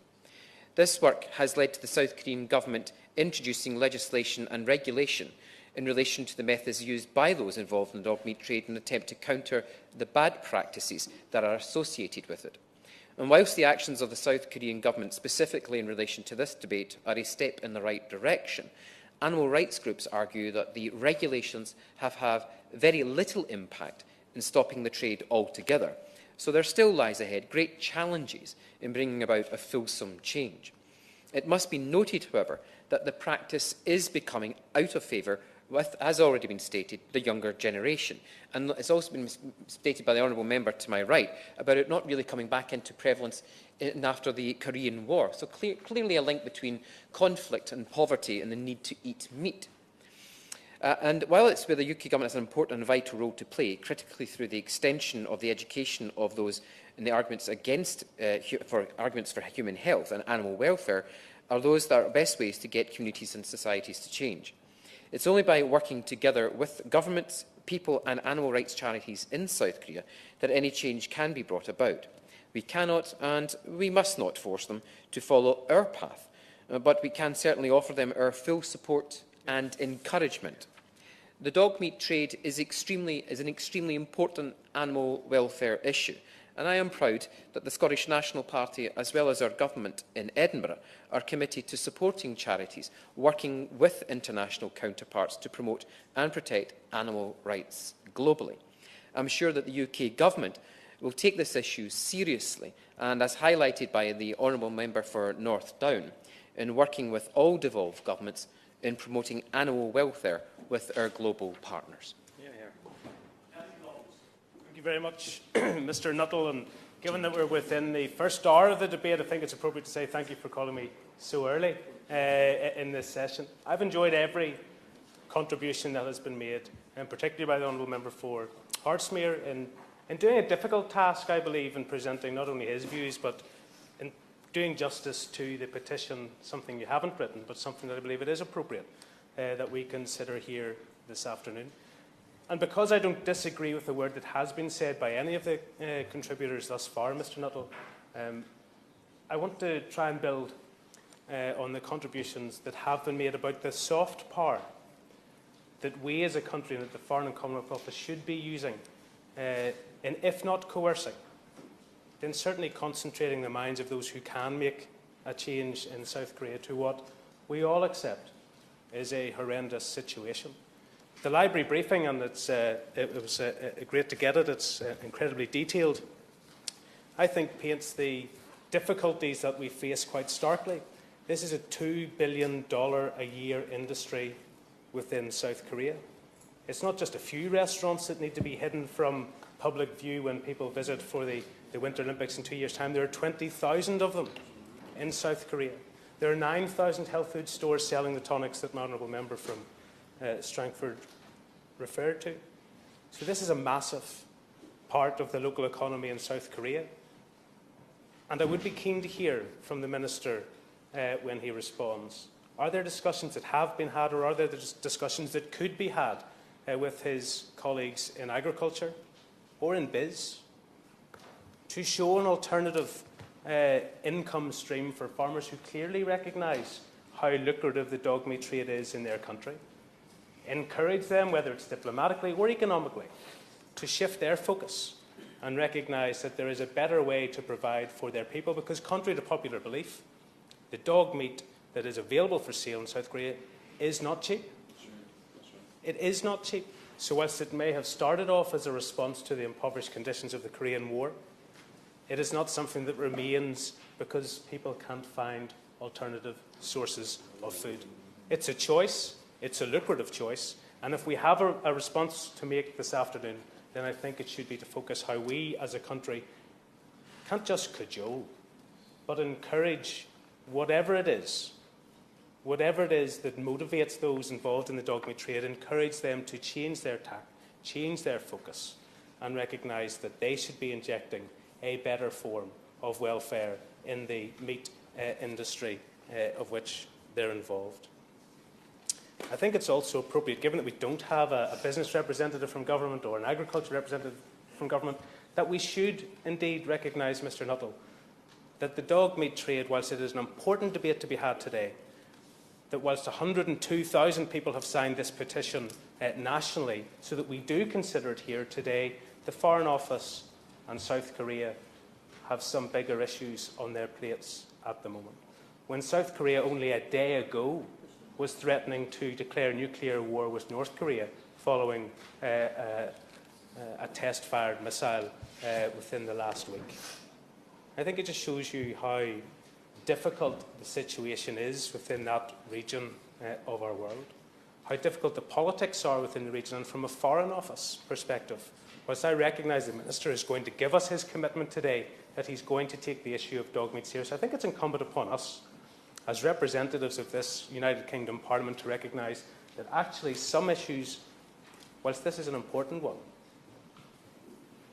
This work has led to the South Korean government introducing legislation and regulation in relation to the methods used by those involved in the dog meat trade in an attempt to counter the bad practices that are associated with it. And whilst the actions of the South Korean government, specifically in relation to this debate, are a step in the right direction, animal rights groups argue that the regulations have had very little impact in stopping the trade altogether. So there still lies ahead great challenges in bringing about a fulsome change. It must be noted, however, that the practice is becoming out of favour with, as already been stated, the younger generation. And it's also been stated by the Honourable Member to my right about it not really coming back into prevalence after the Korean War. So clearly a link between conflict and poverty and the need to eat meat. And while it's where the UK Government has an important and vital role to play, critically through the extension of the education of those in the arguments for human health and animal welfare, are those that are best ways to get communities and societies to change. It's only by working together with governments, people and animal rights charities in South Korea that any change can be brought about. We cannot and we must not force them to follow our path, but we can certainly offer them our full support and encouragement. The dog meat trade is an extremely important animal welfare issue, and I am proud that the Scottish National Party, as well as our government in Edinburgh, are committed to supporting charities working with international counterparts to promote and protect animal rights globally. I'm sure that the UK Government will take this issue seriously, and as highlighted by the Honourable Member for North Down, in working with all devolved governments in promoting animal welfare with our global partners? Thank you very much, Mr Nuttall. And given that we're within the first hour of the debate, I think it's appropriate to say thank you for calling me so early in this session. I've enjoyed every contribution that has been made, and particularly by the Honourable Member for Hertsmere, in doing a difficult task, I believe, in presenting not only his views, but in doing justice to the petition, something you haven't written, but something that I believe it is appropriate that we consider here this afternoon. And because I don't disagree with the word that has been said by any of the contributors thus far, Mr Nuttall, I want to try and build on the contributions that have been made about the soft power that we as a country and that the Foreign and Commonwealth Office should be using, in, if not coercing, then certainly concentrating the minds of those who can make a change in South Korea to what we all accept is a horrendous situation. The library briefing, and it was great to get it, it's incredibly detailed, I think paints the difficulties that we face quite starkly. This is a $2 billion a year industry within South Korea. It's not just a few restaurants that need to be hidden from public view when people visit for the Winter Olympics in 2 years' time. There are 20,000 of them in South Korea. There are 9,000 health food stores selling the tonics that my honourable member from Strangford referred to. So this is a massive part of the local economy in South Korea. And I would be keen to hear from the Minister when he responds. Are there discussions that have been had, or are there discussions that could be had with his colleagues in agriculture or in biz to show an alternative income stream for farmers who clearly recognise how lucrative the dog meat trade is in their country? Encourage them, whether it's diplomatically or economically, to shift their focus and recognise that there is a better way to provide for their people, because contrary to popular belief, the dog meat that is available for sale in South Korea is not cheap. It is not cheap. So whilst it may have started off as a response to the impoverished conditions of the Korean War, it is not something that remains because people can't find alternative sources of food. It's a choice. It's a lucrative choice. And if we have a response to make this afternoon, then I think it should be to focus how we as a country can't just cajole, but encourage whatever it is that motivates those involved in the dog meat trade, encourage them to change their tack, change their focus, and recognise that they should be injecting a better form of welfare in the meat industry of which they're involved. I think it's also appropriate, given that we don't have a business representative from government or an agriculture representative from government, that we should indeed recognise, Mr Nuttall, that the dog meat trade, whilst it is an important debate to be had today, that whilst 102,000 people have signed this petition nationally, so that we do consider it here today, the Foreign Office and South Korea have some bigger issues on their plates at the moment. When South Korea only a day ago was threatening to declare nuclear war with North Korea following a test-fired missile within the last week. I think it just shows you how difficult the situation is within that region of our world, how difficult the politics are within the region, and from a Foreign Office perspective, whilst I recognise the Minister is going to give us his commitment today that he's going to take the issue of dog meat seriously, I think it's incumbent upon us as representatives of this United Kingdom Parliament to recognise that actually some issues, whilst this is an important one,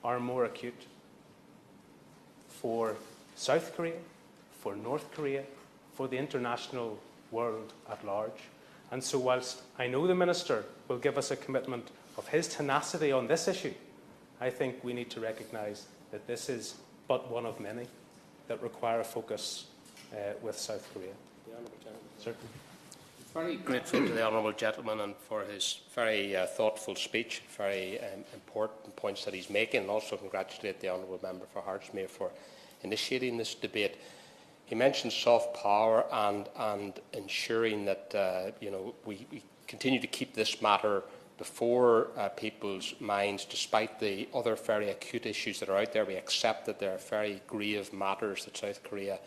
are more acute for South Korea, for North Korea, for the international world at large. And so whilst I know the Minister will give us a commitment of his tenacity on this issue, I think we need to recognise that this is but one of many that require a focus with South Korea. The Honourable Gentleman. Certainly. Very grateful to the Honourable Gentleman and for his very thoughtful speech, very important points that he's making, and also congratulate the Honourable Member for Hertsmere for initiating this debate. He mentioned soft power and ensuring that we continue to keep this matter before people's minds, despite the other very acute issues that are out there. We accept that there are very grave matters that South Korea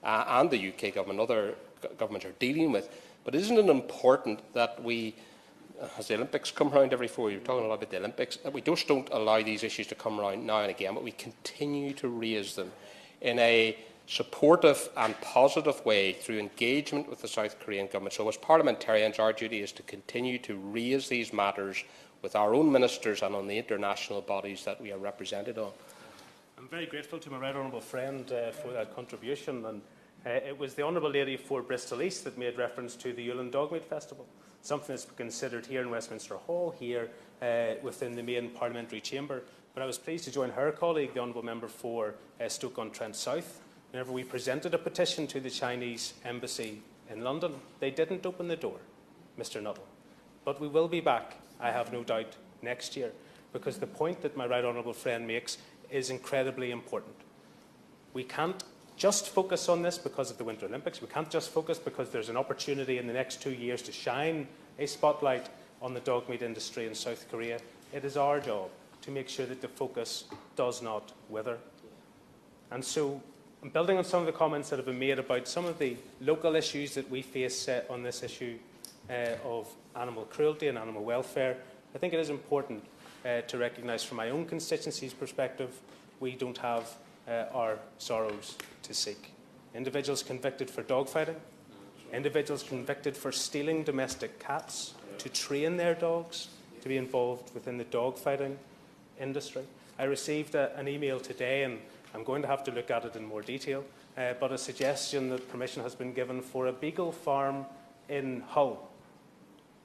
and the UK government, other governments are dealing with. But isn't it important that we, as the Olympics come round every 4 years, you're talking a lot about the Olympics, that we just don't allow these issues to come round now and again, but we continue to raise them in a supportive and positive way through engagement with the South Korean government. So as parliamentarians, our duty is to continue to raise these matters with our own ministers and on the international bodies that we are represented on. I'm very grateful to my right honourable friend for that contribution. And it was the Honourable Lady for Bristol East that made reference to the Yulin Dogmeat Festival, something that's considered here in Westminster Hall, here within the main parliamentary chamber. But I was pleased to join her colleague, the Honourable Member for Stoke-on-Trent South. Whenever we presented a petition to the Chinese embassy in London, they didn't open the door, Mr Nuttall. But we will be back, I have no doubt, next year, because the point that my right honourable friend makes is incredibly important. We can't just focus on this because of the Winter Olympics. We can't just focus because there's an opportunity in the next 2 years to shine a spotlight on the dog meat industry in South Korea. It is our job to make sure that the focus does not wither. And so, building on some of the comments that have been made about some of the local issues that we face on this issue of animal cruelty and animal welfare, I think it is important to recognise from my own constituency's perspective, we don't have our sorrows to seek. Individuals convicted for dogfighting, individuals convicted for stealing domestic cats to train their dogs to be involved within the dogfighting industry. I received an email today, and I'm going to have to look at it in more detail, but a suggestion that permission has been given for a beagle farm in Hull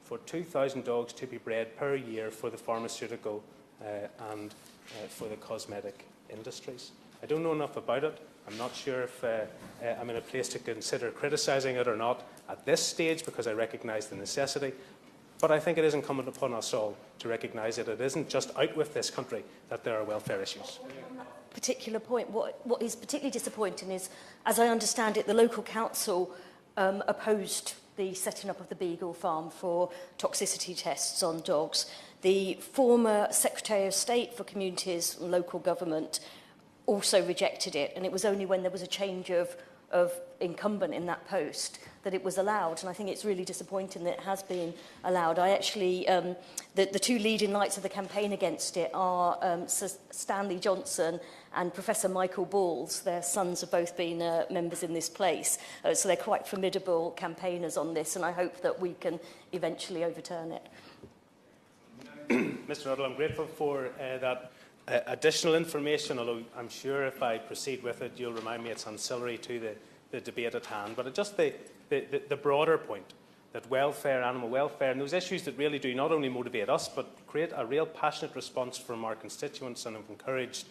for 2,000 dogs to be bred per year for the pharmaceutical and for the cosmetic industries. I don't know enough about it. I'm not sure if I'm in a place to consider criticising it or not at this stage, because I recognise the necessity. But I think it is incumbent upon us all to recognise that it isn't just out with this country that there are welfare issues. Particular point, what is particularly disappointing is, as I understand it, the local council opposed the setting up of the Beagle Farm for toxicity tests on dogs. The former Secretary of State for Communities and Local Government also rejected it, and it was only when there was a change of incumbent in that post that it was allowed, and I think it's really disappointing that it has been allowed. I actually, the two leading lights of the campaign against it are Sir Stanley Johnson and Professor Michael Balls. Their sons have both been members in this place, so they're quite formidable campaigners on this, and I hope that we can eventually overturn it. Mr Nuttall, I'm grateful for that additional information, although I'm sure if I proceed with it, you'll remind me it's ancillary to the debate at hand. But just the broader point that welfare, animal welfare, and those issues that really do not only motivate us, but create a real passionate response from our constituents, and have encouraged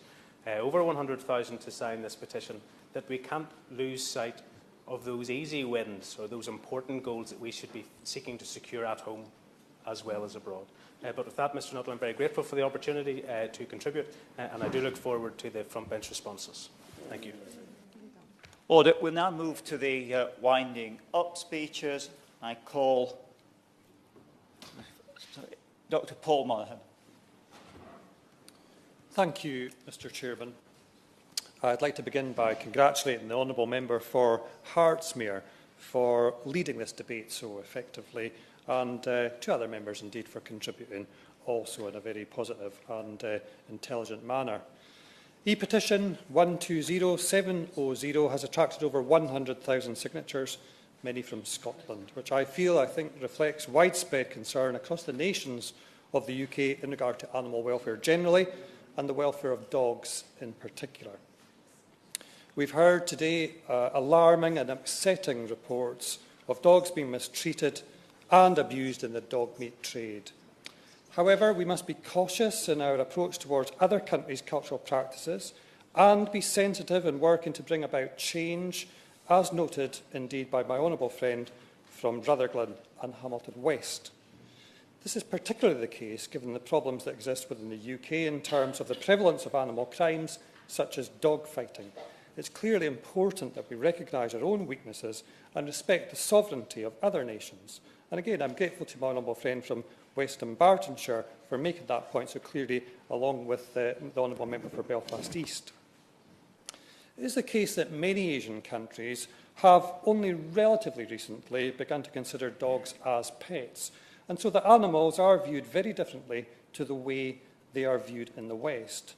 over 100,000 to sign this petition, that we can't lose sight of those easy wins or those important goals that we should be seeking to secure at home as well as abroad. But with that, Mr Nuttall, I'm very grateful for the opportunity to contribute, and I do look forward to the front bench responses. Thank you. Order. We'll now move to the winding up speeches. I call Dr. Paul Monaghan. Thank you, Mr Chairman. I'd like to begin by congratulating the Honourable Member for Hertsmere for leading this debate so effectively, and to other members indeed for contributing also in a very positive and intelligent manner. E-petition 120700 has attracted over 100,000 signatures, many from Scotland, which I think reflects widespread concern across the nations of the UK in regard to animal welfare generally and the welfare of dogs in particular. We've heard today alarming and upsetting reports of dogs being mistreated and abused in the dog meat trade. However, we must be cautious in our approach towards other countries' cultural practices and be sensitive in working to bring about change, as noted indeed by my honourable friend from Rutherglen and Hamilton West. This is particularly the case given the problems that exist within the UK in terms of the prevalence of animal crimes such as dog fighting. It's clearly important that we recognise our own weaknesses and respect the sovereignty of other nations. And again, I'm grateful to my honourable friend from Western Bartonshire for making that point so clearly, along with the honourable member for Belfast East. It is the case that many Asian countries have only relatively recently begun to consider dogs as pets, and so that animals are viewed very differently to the way they are viewed in the West.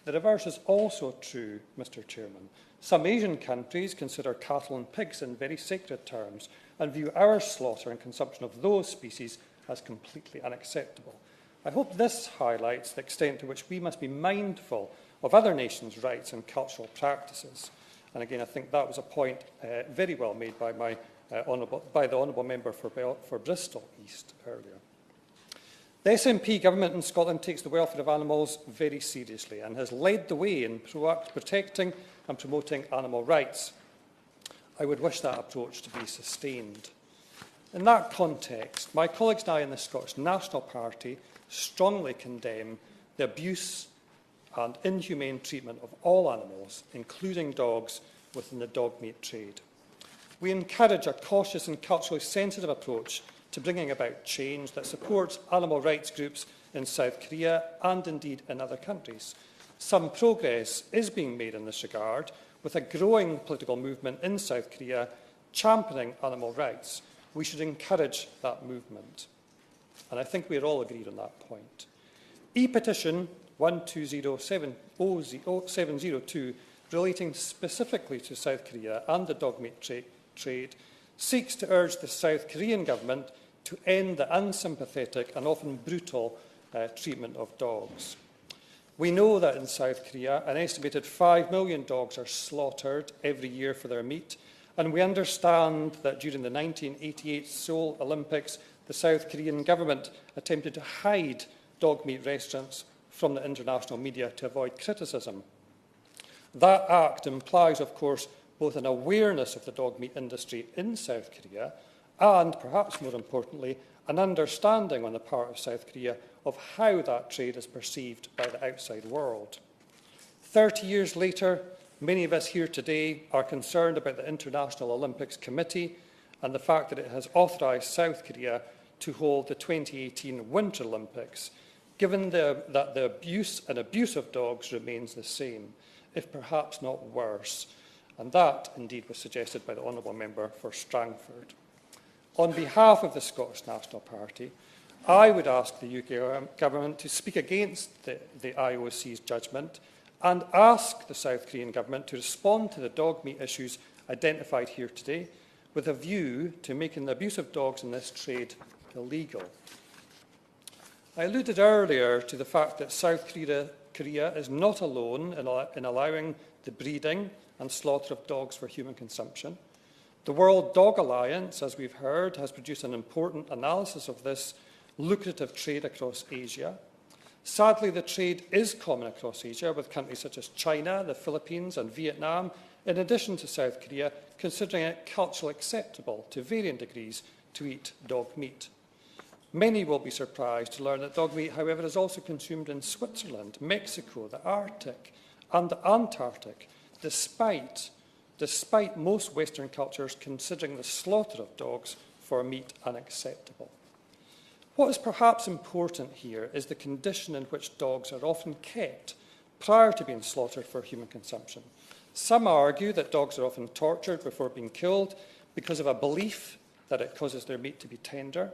The reverse is also true, Mr. Chairman. Some Asian countries consider cattle and pigs in very sacred terms and view our slaughter and consumption of those species as completely unacceptable. I hope this highlights the extent to which we must be mindful of other nations' rights and cultural practices. And again, I think that was a point very well made by, the Honourable Member for Bristol East earlier. The SNP government in Scotland takes the welfare of animals very seriously and has led the way in protecting and promoting animal rights. I would wish that approach to be sustained. In that context, my colleagues and I in the Scottish National Party strongly condemn the abuse and inhumane treatment of all animals, including dogs, within the dog meat trade. We encourage a cautious and culturally sensitive approach to bringing about change that supports animal rights groups in South Korea and indeed in other countries. Some progress is being made in this regard, with a growing political movement in South Korea championing animal rights. We should encourage that movement. And I think we are all agreed on that point. E-petition 120702, relating specifically to South Korea and the dog meat trade, seeks to urge the South Korean government to end the unsympathetic and often brutal treatment of dogs. We know that in South Korea, an estimated 5 million dogs are slaughtered every year for their meat, and we understand that during the 1988 Seoul Olympics, the South Korean government attempted to hide dog meat restaurants from the international media to avoid criticism. That act implies, of course, both an awareness of the dog meat industry in South Korea and, perhaps more importantly, an understanding on the part of South Korea of how that trade is perceived by the outside world. 30 years later, many of us here today are concerned about the International Olympics Committee and the fact that it has authorised South Korea to hold the 2018 Winter Olympics, given that the abuse of dogs remains the same, if perhaps not worse. And that, indeed, was suggested by the Honourable Member for Strangford. On behalf of the Scottish National Party, I would ask the UK Government to speak against the IOC's judgment and ask the South Korean Government to respond to the dog meat issues identified here today, with a view to making the abuse of dogs in this trade illegal. I alluded earlier to the fact that South Korea is not alone in allowing the breeding and slaughter of dogs for human consumption. The World Dog Alliance, as we've heard, has produced an important analysis of this lucrative trade across Asia. Sadly, the trade is common across Asia, with countries such as China, the Philippines and Vietnam, in addition to South Korea, considering it culturally acceptable to varying degrees to eat dog meat. Many will be surprised to learn that dog meat, however, is also consumed in Switzerland, Mexico, the Arctic and the Antarctic, despite most Western cultures considering the slaughter of dogs for meat unacceptable. What is perhaps important here is the condition in which dogs are often kept prior to being slaughtered for human consumption. Some argue that dogs are often tortured before being killed because of a belief that it causes their meat to be tender.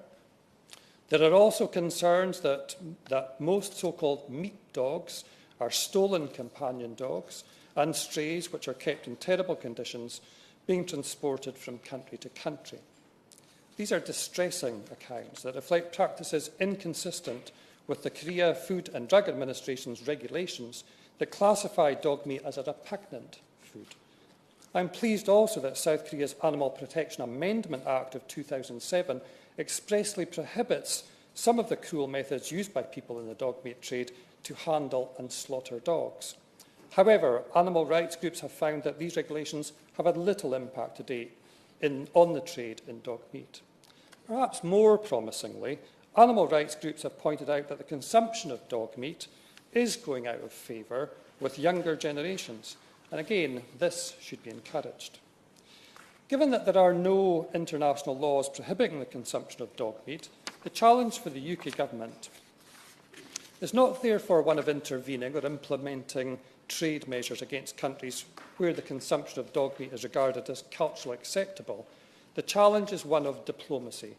There are also concerns that most so-called meat dogs are stolen companion dogs and strays which are kept in terrible conditions, being transported from country to country. These are distressing accounts that reflect practices inconsistent with the Korea Food and Drug Administration's regulations that classify dog meat as a repugnant food. I'm pleased also that South Korea's Animal Protection Amendment Act of 2007 expressly prohibits some of the cruel methods used by people in the dog meat trade to handle and slaughter dogs. However, animal rights groups have found that these regulations have had little impact to date on the trade in dog meat. Perhaps more promisingly, animal rights groups have pointed out that the consumption of dog meat is going out of favour with younger generations, and again, this should be encouraged. Given that there are no international laws prohibiting the consumption of dog meat, the challenge for the UK Government is not therefore one of intervening or implementing trade measures against countries where the consumption of dog meat is regarded as culturally acceptable. The challenge is one of diplomacy,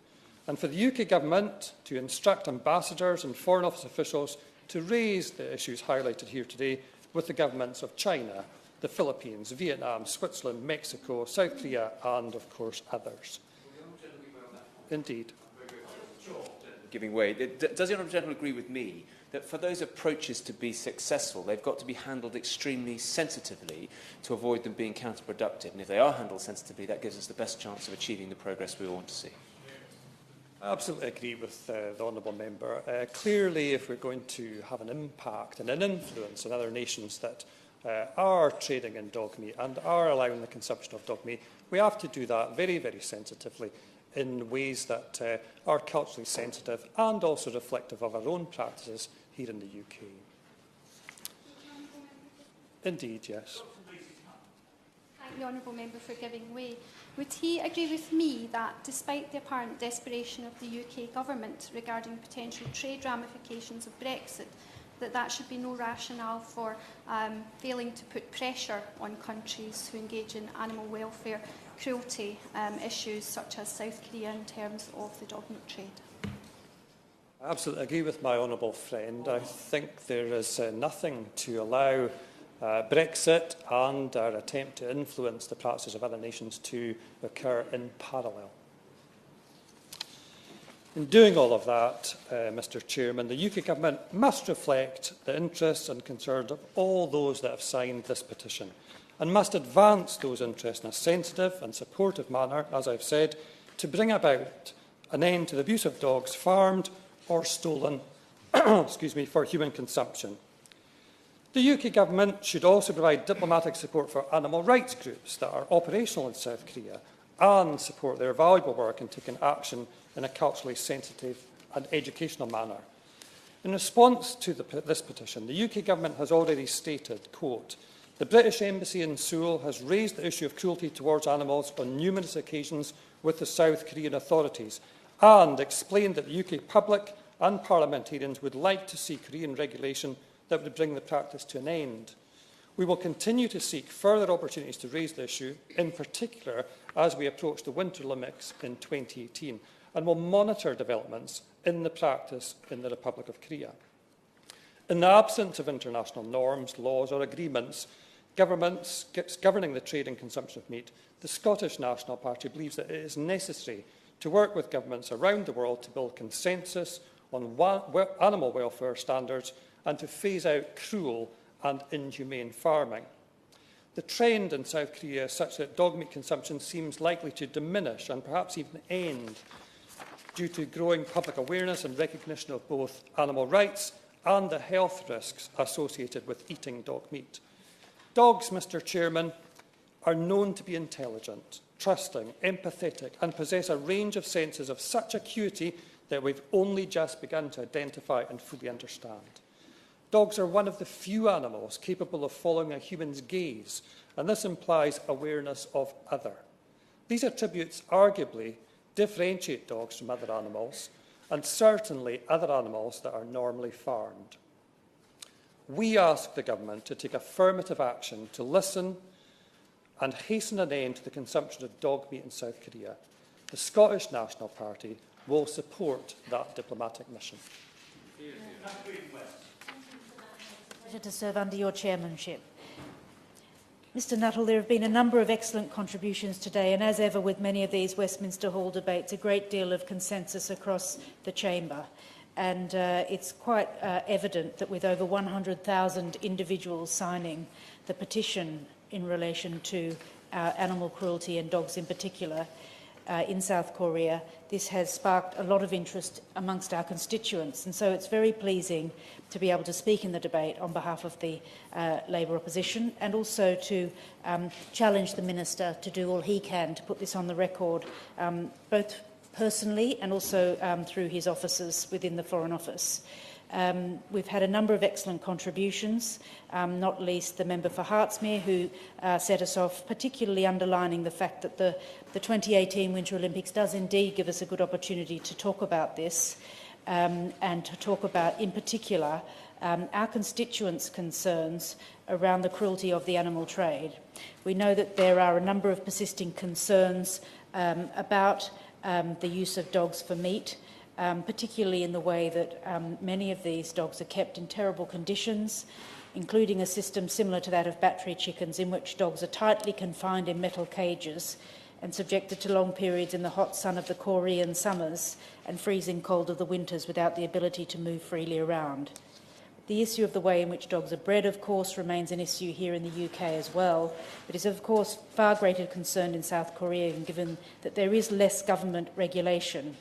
and for the UK Government to instruct ambassadors and Foreign Office officials to raise the issues highlighted here today with the governments of China, the Philippines, Vietnam, Switzerland, Mexico, South Korea and, of course, others. Indeed. Giving way. Does the honourable gentleman agree with me that for those approaches to be successful, they've got to be handled extremely sensitively to avoid them being counterproductive? And if they are handled sensitively, that gives us the best chance of achieving the progress we want to see. I absolutely agree with the Honourable Member. Clearly, if we're going to have an impact and an influence on other nations that are trading in dog meat and are allowing the consumption of dog meat, we have to do that very, very sensitively in ways that are culturally sensitive and also reflective of our own practices here in the UK. Indeed, yes. Thank the Honourable Member for giving way. Would he agree with me that, despite the apparent desperation of the UK Government regarding potential trade ramifications of Brexit, that should be no rationale for failing to put pressure on countries who engage in animal welfare cruelty issues such as South Korea in terms of the dog meat trade? I absolutely agree with my honourable friend. I think there is nothing to allow Brexit and our attempt to influence the practices of other nations to occur in parallel. In doing all of that, Mr Chairman, the UK Government must reflect the interests and concerns of all those that have signed this petition and must advance those interests in a sensitive and supportive manner, as I've said, to bring about an end to the abuse of dogs farmed or stolen for human consumption. The UK Government should also provide diplomatic support for animal rights groups that are operational in South Korea and support their valuable work in taking action in a culturally sensitive and educational manner. In response to this petition, the UK Government has already stated, quote, "The British Embassy in Seoul has raised the issue of cruelty towards animals on numerous occasions with the South Korean authorities and explained that the UK public and parliamentarians would like to see Korean regulation that would bring the practice to an end. We will continue to seek further opportunities to raise the issue, in particular as we approach the Winter Olympics in 2018, and will monitor developments in the practice in the Republic of Korea. In the absence of international norms, laws or agreements governing the trade and consumption of meat, the Scottish National Party believes that it is necessary to work with governments around the world to build consensus on animal welfare standards and to phase out cruel and inhumane farming. The trend in South Korea is such that dog meat consumption seems likely to diminish and perhaps even end due to growing public awareness and recognition of both animal rights and the health risks associated with eating dog meat. Dogs, Mr Chairman, are known to be intelligent, trusting, empathetic and possess a range of senses of such acuity that we've only just begun to identify and fully understand. Dogs are one of the few animals capable of following a human's gaze, and this implies awareness of other. These attributes arguably differentiate dogs from other animals, and certainly other animals that are normally farmed. We ask the Government to take affirmative action to listen and hasten an end to the consumption of dog meat in South Korea. The Scottish National Party will support that diplomatic mission. Pleasure to serve under your chairmanship. Mr Nuttall, there have been a number of excellent contributions today, and as ever with many of these Westminster Hall debates, a great deal of consensus across the chamber. And it's quite evident that with over 100,000 individuals signing the petition in relation to animal cruelty and dogs in particular in South Korea, this has sparked a lot of interest amongst our constituents. And so it's very pleasing to be able to speak in the debate on behalf of the Labour opposition and also to challenge the Minister to do all he can to put this on the record, both personally and also through his officers within the Foreign Office. We've had a number of excellent contributions, not least the member for Hertsmere, who set us off, particularly underlining the fact that the 2018 Winter Olympics does indeed give us a good opportunity to talk about this. and to talk about, in particular, our constituents' concerns around the cruelty of the animal trade. We know that there are a number of persisting concerns about the use of dogs for meat, particularly in the way that many of these dogs are kept in terrible conditions, including a system similar to that of battery chickens, in which dogs are tightly confined in metal cages and subjected to long periods in the hot sun of the Korean summers and freezing cold of the winters without the ability to move freely around. The issue of the way in which dogs are bred, of course, remains an issue here in the UK as well, but is, of course, far greater concern in South Korea, given that there is less government regulation.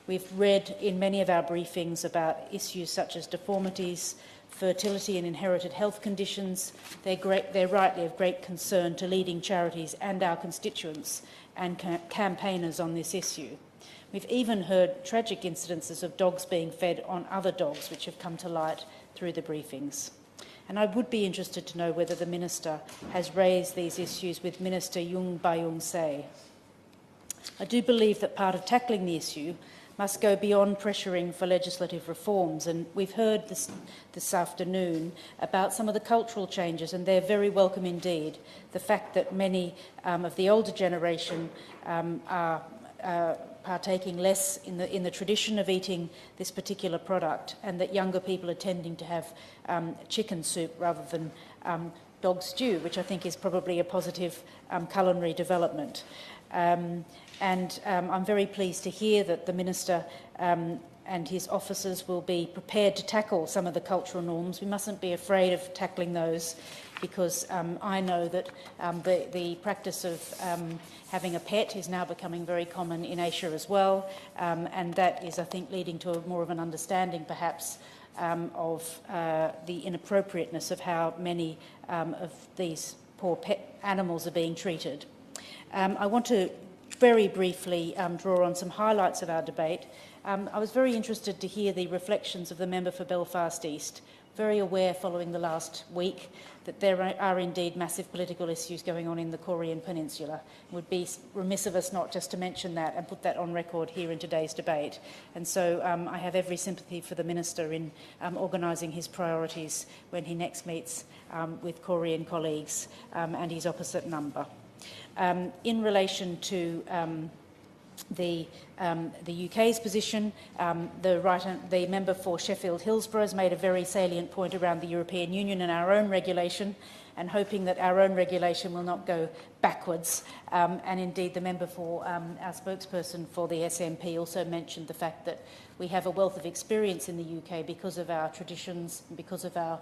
We've read in many of our briefings about issues such as deformities, fertility and inherited health conditions. They're rightly of great concern to leading charities and our constituents and campaigners on this issue. We've even heard tragic incidences of dogs being fed on other dogs, which have come to light through the briefings. And I would be interested to know whether the Minister has raised these issues with Minister Yung Bayung-se. I do believe that part of tackling the issue must go beyond pressuring for legislative reforms, and we've heard this afternoon about some of the cultural changes, and they're very welcome indeed. The fact that many of the older generation are partaking less in the tradition of eating this particular product, and that younger people are tending to have chicken soup rather than dog stew, which I think is probably a positive culinary development. I'm very pleased to hear that the Minister and his officers will be prepared to tackle some of the cultural norms. We mustn't be afraid of tackling those, because I know that the practice of having a pet is now becoming very common in Asia as well, and that is, I think, leading to more of an understanding, perhaps, of the inappropriateness of how many of these poor pet animals are being treated. I want to very briefly draw on some highlights of our debate. I was very interested to hear the reflections of the member for Belfast East, very aware following the last week that there are indeed massive political issues going on in the Korean Peninsula. It would be remiss of us not just to mention that and put that on record here in today's debate. And so I have every sympathy for the Minister in organising his priorities when he next meets with Korean colleagues and his opposite number. In relation to the UK's position, the member for Sheffield Hillsborough has made a very salient point around the European Union and our own regulation, and hoping that our own regulation will not go backwards. And indeed, the member for our spokesperson for the SNP also mentioned the fact that we have a wealth of experience in the UK because of our traditions, because of our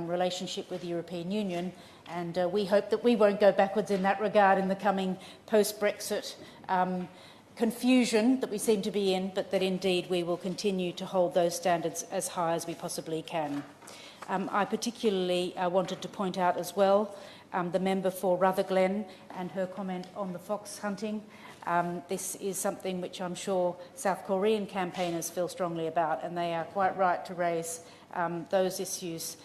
relationship with the European Union, and we hope that we won't go backwards in that regard in the coming post-Brexit confusion that we seem to be in, but that indeed we will continue to hold those standards as high as we possibly can. I particularly wanted to point out as well the member for Rutherglen and her comment on the fox hunting. This is something which I'm sure South Korean campaigners feel strongly about, and they are quite right to raise those issues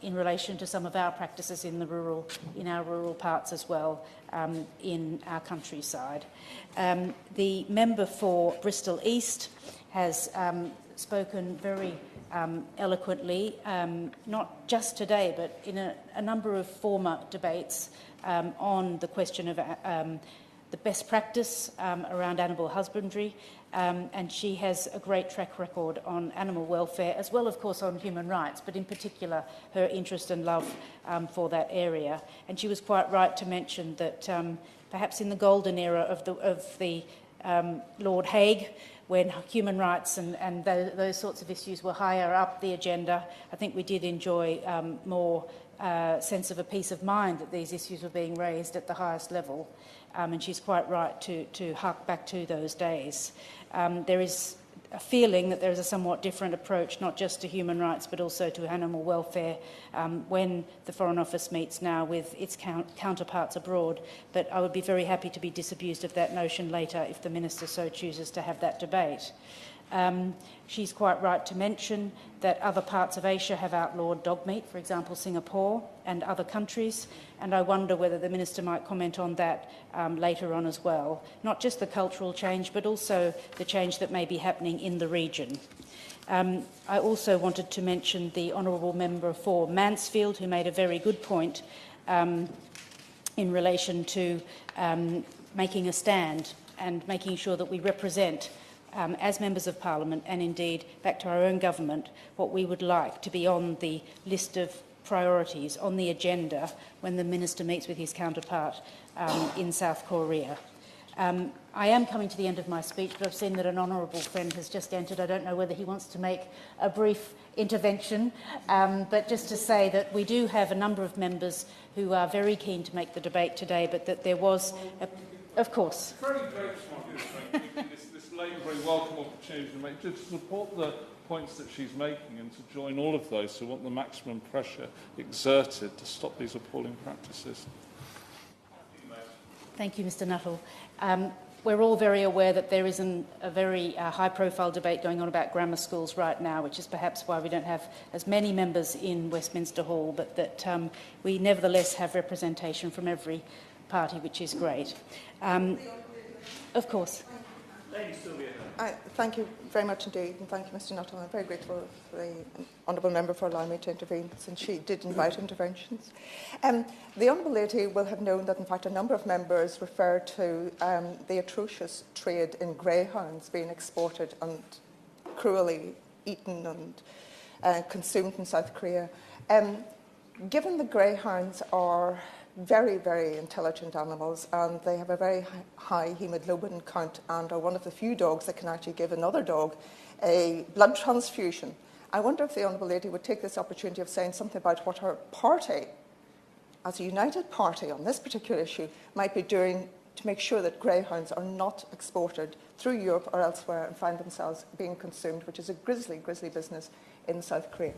in relation to some of our practices in our rural parts as well, in our countryside. The member for Bristol East has spoken very eloquently, not just today, but in a number of former debates on the question of the best practice around animal husbandry, and she has a great track record on animal welfare, as well, of course, on human rights, but in particular her interest and love for that area. And she was quite right to mention that perhaps in the golden era of the Lord Hague, when human rights and those sorts of issues were higher up the agenda, I think we did enjoy more sense of a peace of mind that these issues were being raised at the highest level. And she's quite right to hark back to those days. There is a feeling that there is a somewhat different approach, not just to human rights, but also to animal welfare when the Foreign Office meets now with its counterparts abroad. But I would be very happy to be disabused of that notion later if the Minister so chooses to have that debate. She's quite right to mention that other parts of Asia have outlawed dog meat, for example, Singapore and other countries, and I wonder whether the Minister might comment on that later on as well. Not just the cultural change, but also the change that may be happening in the region. I also wanted to mention the Honourable Member for Mansfield, who made a very good point in relation to making a stand and making sure that we represent, as members of Parliament and indeed back to our own government, what we would like to be on the list of priorities on the agenda when the Minister meets with his counterpart in South Korea. I am coming to the end of my speech, but I've seen that an honourable friend has just entered. I don't know whether he wants to make a brief intervention, but just to say that we do have a number of members who are very keen to make the debate today, but that there was, of course. Very grateful, this late, very welcome opportunity to make, to support the points that she's making and to join all of those who want the maximum pressure exerted to stop these appalling practices. Thank you, Mr Nuttall. We're all very aware that there is a very high-profile debate going on about grammar schools right now, which is perhaps why we don't have as many members in Westminster Hall, but that we nevertheless have representation from every party, which is great. Of course. Thank you very much indeed, and thank you, Mr Nuttall. I'm very grateful for the Honourable Member for allowing me to intervene, since she did invite interventions. The Honourable Lady will have known that, in fact, a number of members referred to the atrocious trade in greyhounds being exported and cruelly eaten and consumed in South Korea. Given the greyhounds are very, very intelligent animals, and they have a very high haemoglobin count and are one of the few dogs that can actually give another dog a blood transfusion. I wonder if the Honourable Lady would take this opportunity of saying something about what her party, as a united party on this particular issue, might be doing to make sure that greyhounds are not exported through Europe or elsewhere and find themselves being consumed, which is a grisly, grisly business in South Korea.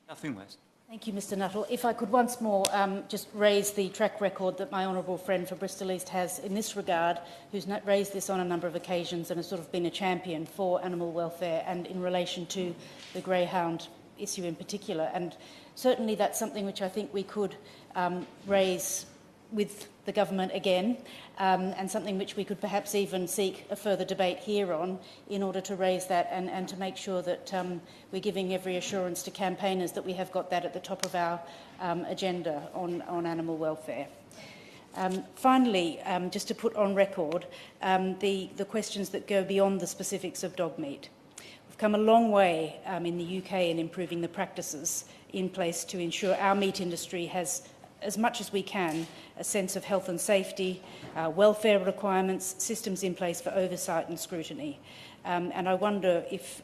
Nothing less. Thank you, Mr Nuttall. If I could once more just raise the track record that my honourable friend for Bristol East has in this regard, who's raised this on a number of occasions and has sort of been a champion for animal welfare and in relation to the greyhound issue in particular. And certainly that's something which I think we could raise with the government again, and something which we could perhaps even seek a further debate here on in order to raise that and to make sure that we're giving every assurance to campaigners that we have got that at the top of our agenda on animal welfare. Finally, just to put on record the questions that go beyond the specifics of dog meat. We've come a long way in the UK in improving the practices in place to ensure our meat industry has, as much as we can, a sense of health and safety, welfare requirements, systems in place for oversight and scrutiny. And I wonder if,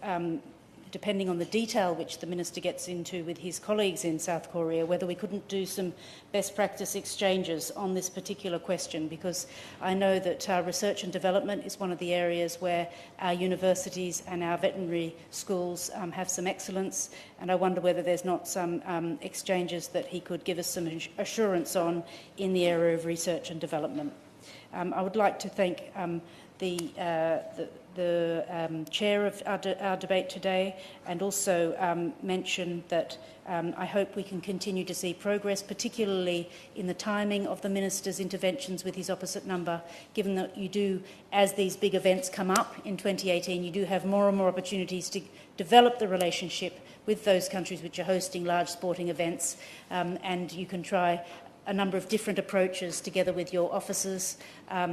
depending on the detail which the Minister gets into with his colleagues in South Korea, whether we couldn't do some best practice exchanges on this particular question, because I know that research and development is one of the areas where our universities and our veterinary schools have some excellence, and I wonder whether there's not some exchanges that he could give us some assurance on in the area of research and development. I would like to thank the chair of our debate today, and also mention that I hope we can continue to see progress, particularly in the timing of the Minister's interventions with his opposite number, given that you do, as these big events come up in 2018, you do have more and more opportunities to develop the relationship with those countries which are hosting large sporting events, and you can try a number of different approaches together with your officers,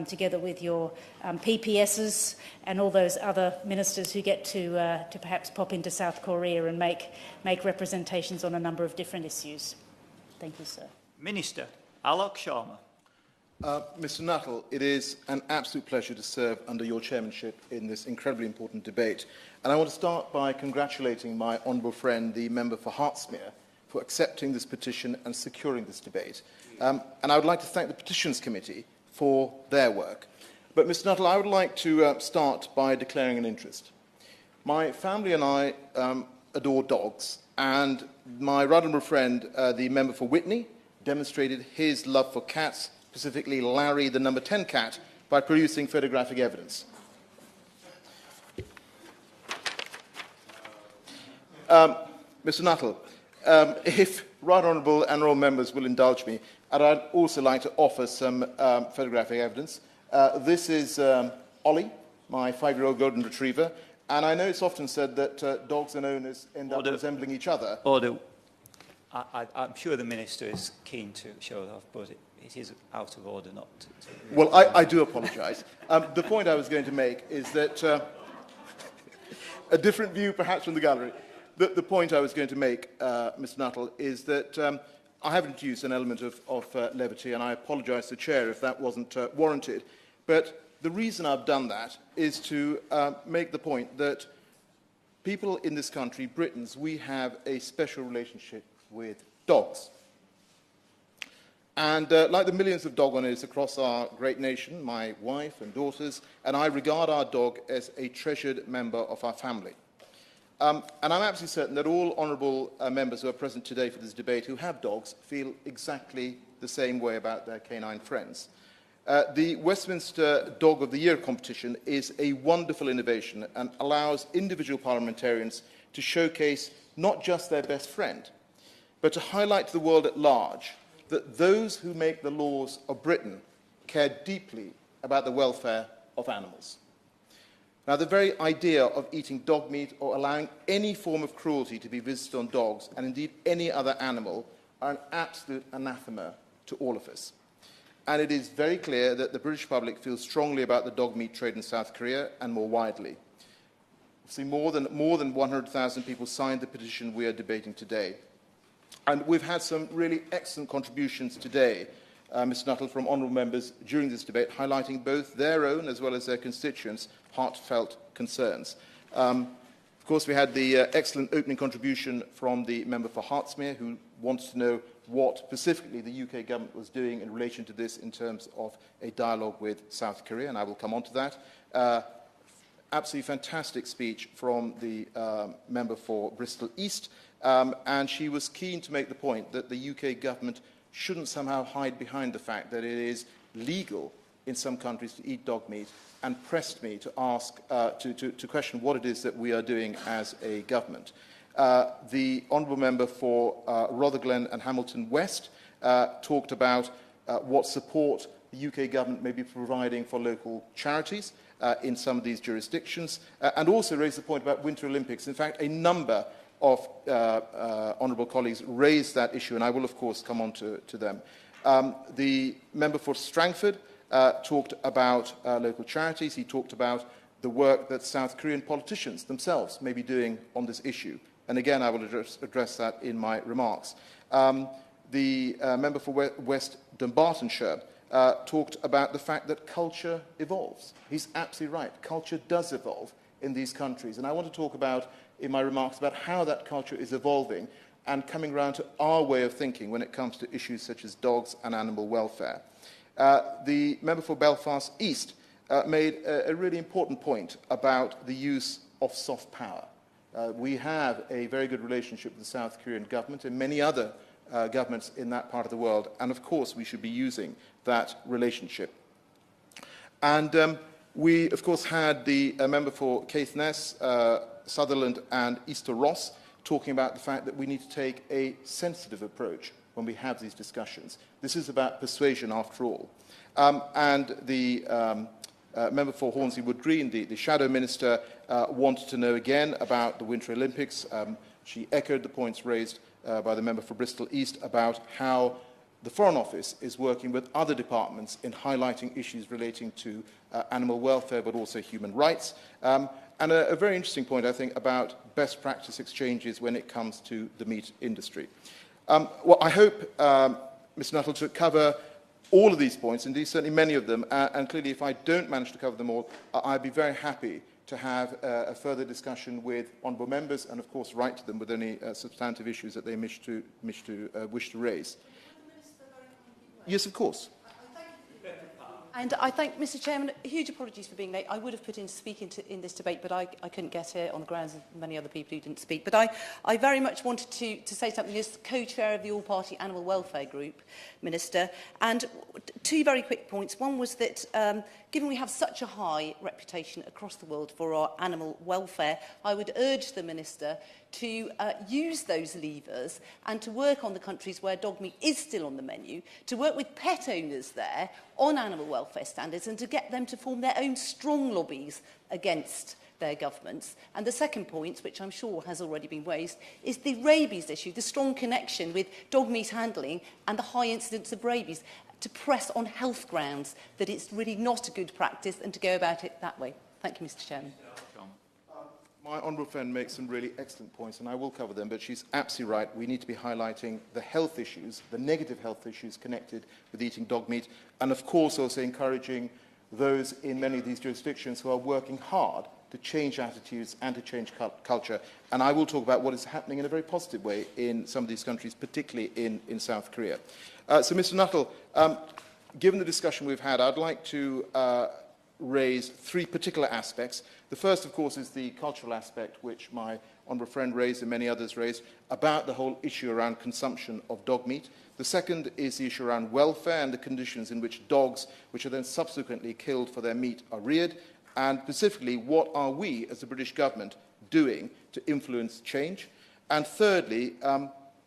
together with your PPSs and all those other ministers who get to perhaps pop into South Korea and make representations on a number of different issues. Thank you, sir. Minister Alok Sharma. Mr Nuttall, it is an absolute pleasure to serve under your chairmanship in this incredibly important debate. And I want to start by congratulating my honourable friend, the member for Hertsmere, for accepting this petition and securing this debate. And I would like to thank the Petitions Committee for their work. But, Mr Nuttall, I would like to start by declaring an interest. My family and I adore dogs, and my right honourable friend, the member for Witney, demonstrated his love for cats, specifically Larry, the number 10 cat, by producing photographic evidence. Mr Nuttall, if right honourable and all members will indulge me, and I'd also like to offer some photographic evidence. This is Ollie, my 5-year-old golden retriever, and I know it's often said that dogs and owners end up resembling each other. Order. I'm sure the Minister is keen to show that off, but it is out of order not to. Well, I do apologise. The point I was going to make is that a different view perhaps from the gallery. The point I was going to make, Mr Nuttall, is that I have introduced an element of levity, and I apologise to the Chair if that wasn't warranted. But the reason I've done that is to make the point that people in this country, Britons, we have a special relationship with dogs. And like the millions of dog owners across our great nation, my wife and daughters, and I regard our dog as a treasured member of our family. And I'm absolutely certain that all honourable members who are present today for this debate who have dogs feel exactly the same way about their canine friends. The Westminster Dog of the Year competition is a wonderful innovation and allows individual parliamentarians to showcase not just their best friend, but to highlight to the world at large that those who make the laws of Britain care deeply about the welfare of animals. Now, the very idea of eating dog meat or allowing any form of cruelty to be visited on dogs, and indeed any other animal, are an absolute anathema to all of us. And it is very clear that the British public feels strongly about the dog meat trade in South Korea and more widely. See, more than 100,000 people signed the petition we are debating today. And we've had some really excellent contributions today, Mr Nuttall, from honourable members during this debate, highlighting both their own as well as their constituents' heartfelt concerns. Of course, we had the excellent opening contribution from the member for Hertsmere, who wants to know what specifically the UK government was doing in relation to this in terms of a dialogue with South Korea, and I will come on to that. Absolutely fantastic speech from the member for Bristol East, and she was keen to make the point that the UK government shouldn't somehow hide behind the fact that it is legal in some countries to eat dog meat, and pressed me to ask, to question what it is that we are doing as a government. The honourable member for Rotherglen and Hamilton West talked about what support the UK government may be providing for local charities in some of these jurisdictions, and also raised the point about Winter Olympics. In fact, a number of honourable colleagues raised that issue, and I will, of course, come on to them. The member for Strangford talked about local charities. He talked about the work that South Korean politicians themselves may be doing on this issue. And again, I will address that in my remarks. The member for West Dunbartonshire talked about the fact that culture evolves. He's absolutely right. Culture does evolve in these countries. And I want to talk about, in my remarks, about how that culture is evolving and coming round to our way of thinking when it comes to issues such as dogs and animal welfare. The member for Belfast East made a really important point about the use of soft power. We have a very good relationship with the South Korean government and many other governments in that part of the world, and of course we should be using that relationship. And we, of course, had the member for Caithness, Sutherland and Easter Ross talking about the fact that we need to take a sensitive approach when we have these discussions. This is about persuasion, after all. And the member for Hornsey Wood Green, the Shadow Minister, wanted to know again about the Winter Olympics. She echoed the points raised by the member for Bristol East about how the Foreign Office is working with other departments in highlighting issues relating to animal welfare, but also human rights. And a very interesting point, I think, about best practice exchanges when it comes to the meat industry. Well, I hope, Mr Nuttall, to cover all of these points, indeed certainly many of them, and clearly if I don't manage to cover them all, I'd be very happy to have a further discussion with honourable members and, of course, write to them with any substantive issues that they wish to raise. Yes, of course. And I thank Mr Chairman, huge apologies for being late. I would have put in to speak in this debate, but I couldn't get here on the grounds of many other people who didn't speak. But I very much wanted to say something as co-chair of the All-Party Animal Welfare Group, Minister. And two very quick points. One was that given we have such a high reputation across the world for our animal welfare, I would urge the Minister to use those levers and to work on the countries where dog meat is still on the menu, to work with pet owners there on animal welfare standards and to get them to form their own strong lobbies against their governments. And the second point, which I'm sure has already been raised, is the rabies issue, the strong connection with dog meat handling and the high incidence of rabies, to press on health grounds that it's really not a good practice and to go about it that way. Thank you, Mr. Chairman. My honourable friend makes some really excellent points, and I will cover them, but she's absolutely right. We need to be highlighting the health issues, the negative health issues connected with eating dog meat, and of course also encouraging those in many of these jurisdictions who are working hard to change attitudes and to change culture. And I will talk about what is happening in a very positive way in some of these countries, particularly in South Korea. So, Mr. Nuttall, given the discussion we've had, I'd like to raise three particular aspects. The first, of course, is the cultural aspect, which my honourable friend raised and many others raised, about the whole issue around consumption of dog meat. The second is the issue around welfare and the conditions in which dogs, which are then subsequently killed for their meat, are reared. And specifically, what are we, as the British government, doing to influence change? And thirdly,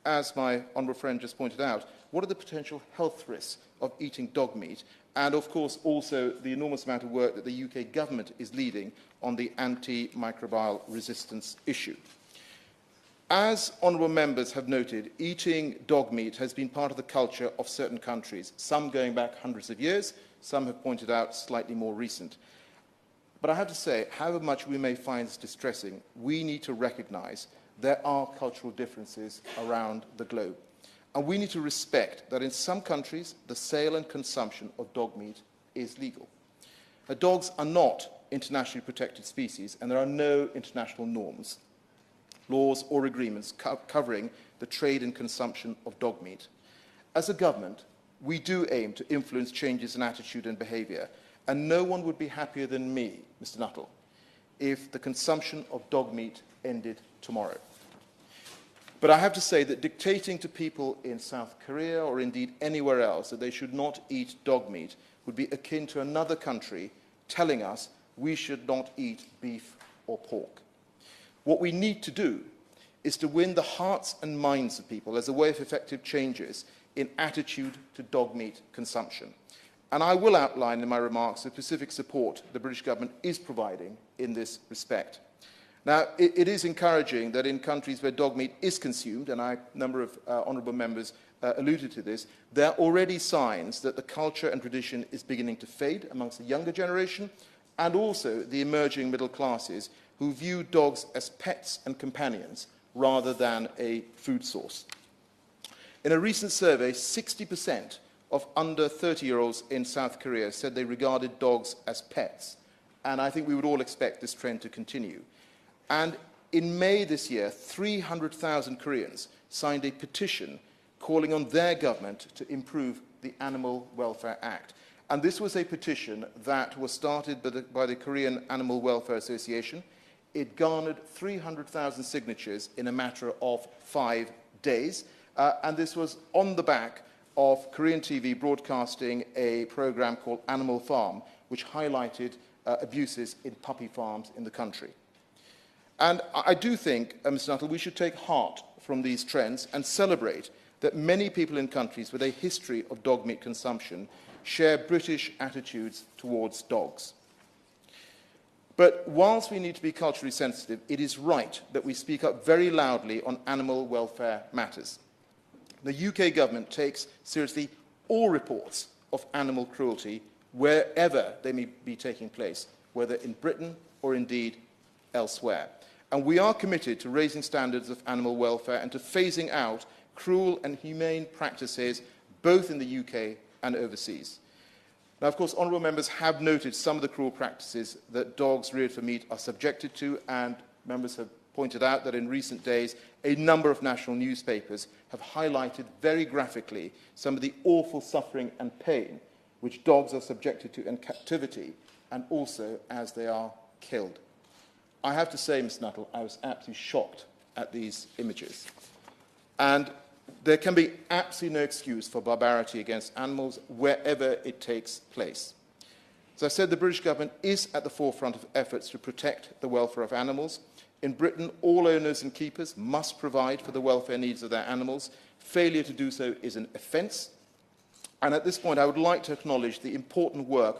as my honourable friend just pointed out, what are the potential health risks of eating dog meat? And, of course, also the enormous amount of work that the UK government is leading on the antimicrobial resistance issue. As honourable members have noted, eating dog meat has been part of the culture of certain countries, some going back hundreds of years, some have pointed out slightly more recent. But I have to say, however much we may find this distressing, we need to recognise there are cultural differences around the globe. And we need to respect that in some countries, the sale and consumption of dog meat is legal. Now, dogs are not internationally protected species, and there are no international norms, laws or agreements covering the trade and consumption of dog meat. As a government, we do aim to influence changes in attitude and behaviour, and no one would be happier than me, Mr. Nuttall, if the consumption of dog meat ended tomorrow. But I have to say that dictating to people in South Korea or indeed anywhere else that they should not eat dog meat would be akin to another country telling us we should not eat beef or pork. What we need to do is to win the hearts and minds of people as a way of effective changes in attitude to dog meat consumption. And I will outline in my remarks the specific support the British government is providing in this respect. Now, it is encouraging that in countries where dog meat is consumed, and a number of honourable members alluded to this, there are already signs that the culture and tradition is beginning to fade amongst the younger generation and also the emerging middle classes who view dogs as pets and companions rather than a food source. In a recent survey, 60% of under 30-year-olds in South Korea said they regarded dogs as pets, and I think we would all expect this trend to continue. And in May this year, 300,000 Koreans signed a petition calling on their government to improve the Animal Welfare Act. And this was a petition that was started by the Korean Animal Welfare Association. It garnered 300,000 signatures in a matter of 5 days. And this was on the back of Korean TV broadcasting a programme called Animal Farm, which highlighted abuses in puppy farms in the country. And I do think, Mr. Nuttall, we should take heart from these trends and celebrate that many people in countries with a history of dog meat consumption share British attitudes towards dogs. But whilst we need to be culturally sensitive, it is right that we speak up very loudly on animal welfare matters. The UK government takes seriously all reports of animal cruelty wherever they may be taking place, whether in Britain or indeed elsewhere. And we are committed to raising standards of animal welfare and to phasing out cruel and humane practices both in the UK and overseas. Now, of course, honourable members have noted some of the cruel practices that dogs reared for meat are subjected to, and members have pointed out that in recent days a number of national newspapers have highlighted very graphically some of the awful suffering and pain which dogs are subjected to in captivity and also as they are killed. I have to say, Mr. Nuttall, I was absolutely shocked at these images. And there can be absolutely no excuse for barbarity against animals wherever it takes place. As I said, the British government is at the forefront of efforts to protect the welfare of animals, In Britain, all owners and keepers must provide for the welfare needs of their animals. Failure to do so is an offence. And at this point, I would like to acknowledge the important work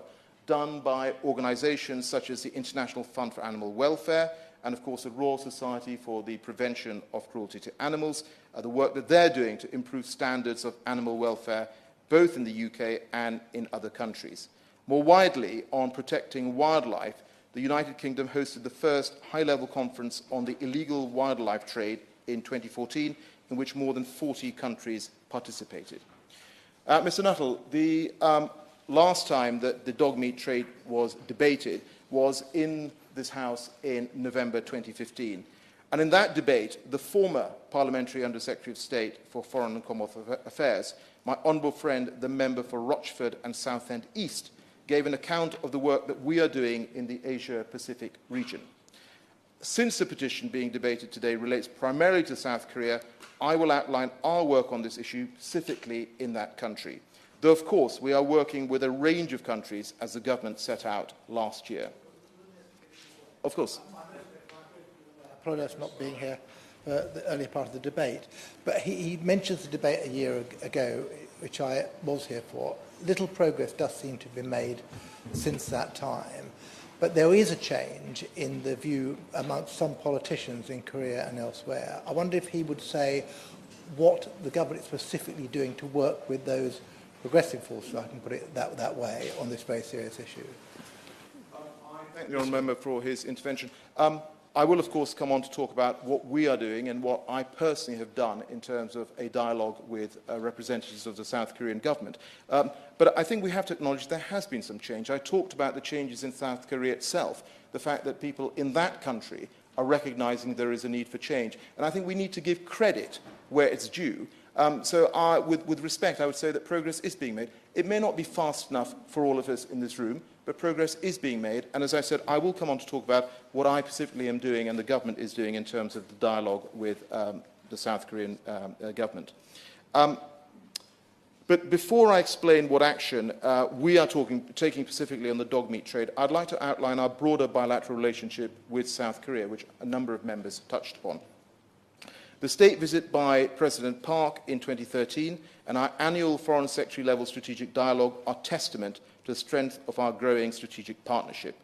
done by organisations such as the International Fund for Animal Welfare and, of course, the Royal Society for the Prevention of Cruelty to Animals, the work that they're doing to improve standards of animal welfare both in the UK and in other countries. More widely, on protecting wildlife, the United Kingdom hosted the first high-level conference on the illegal wildlife trade in 2014, in which more than 40 countries participated. Mr Nuttall, the last time that the dog meat trade was debated was in this House in November 2015. And in that debate, the former Parliamentary Under-Secretary of State for Foreign and Commonwealth Affairs, my honourable friend, the member for Rochford and Southend East, gave an account of the work that we are doing in the Asia-Pacific region. Since the petition being debated today relates primarily to South Korea, I will outline our work on this issue specifically in that country. Though, of course, we are working with a range of countries as the government set out last year. Of course. I apologise for not being here for the earlier part of the debate. But he mentions the debate a year ago, which I was here for. Little progress does seem to have been made since that time. But there is a change in the view amongst some politicians in Korea and elsewhere. I wonder if he would say what the government is specifically doing to work with those progressive forces, I can put it that way, on this very serious issue. I thank the honourable member for his intervention. I will, of course, come on to talk about what we are doing and what I personally have done in terms of a dialogue with representatives of the South Korean government. But I think we have to acknowledge there has been some change. I talked about the changes in South Korea itself, the fact that people in that country are recognising there is a need for change. And I think we need to give credit where it's due. With respect, I would say that progress is being made. It may not be fast enough for all of us in this room, but progress is being made. And as I said, I will come on to talk about what I specifically am doing and the government is doing in terms of the dialogue with the South Korean government. But before I explain what action we are taking specifically on the dog meat trade, I'd like to outline our broader bilateral relationship with South Korea, which a number of members touched upon. The state visit by President Park in 2013 and our annual Foreign Secretary level strategic dialogue are testament to the strength of our growing strategic partnership.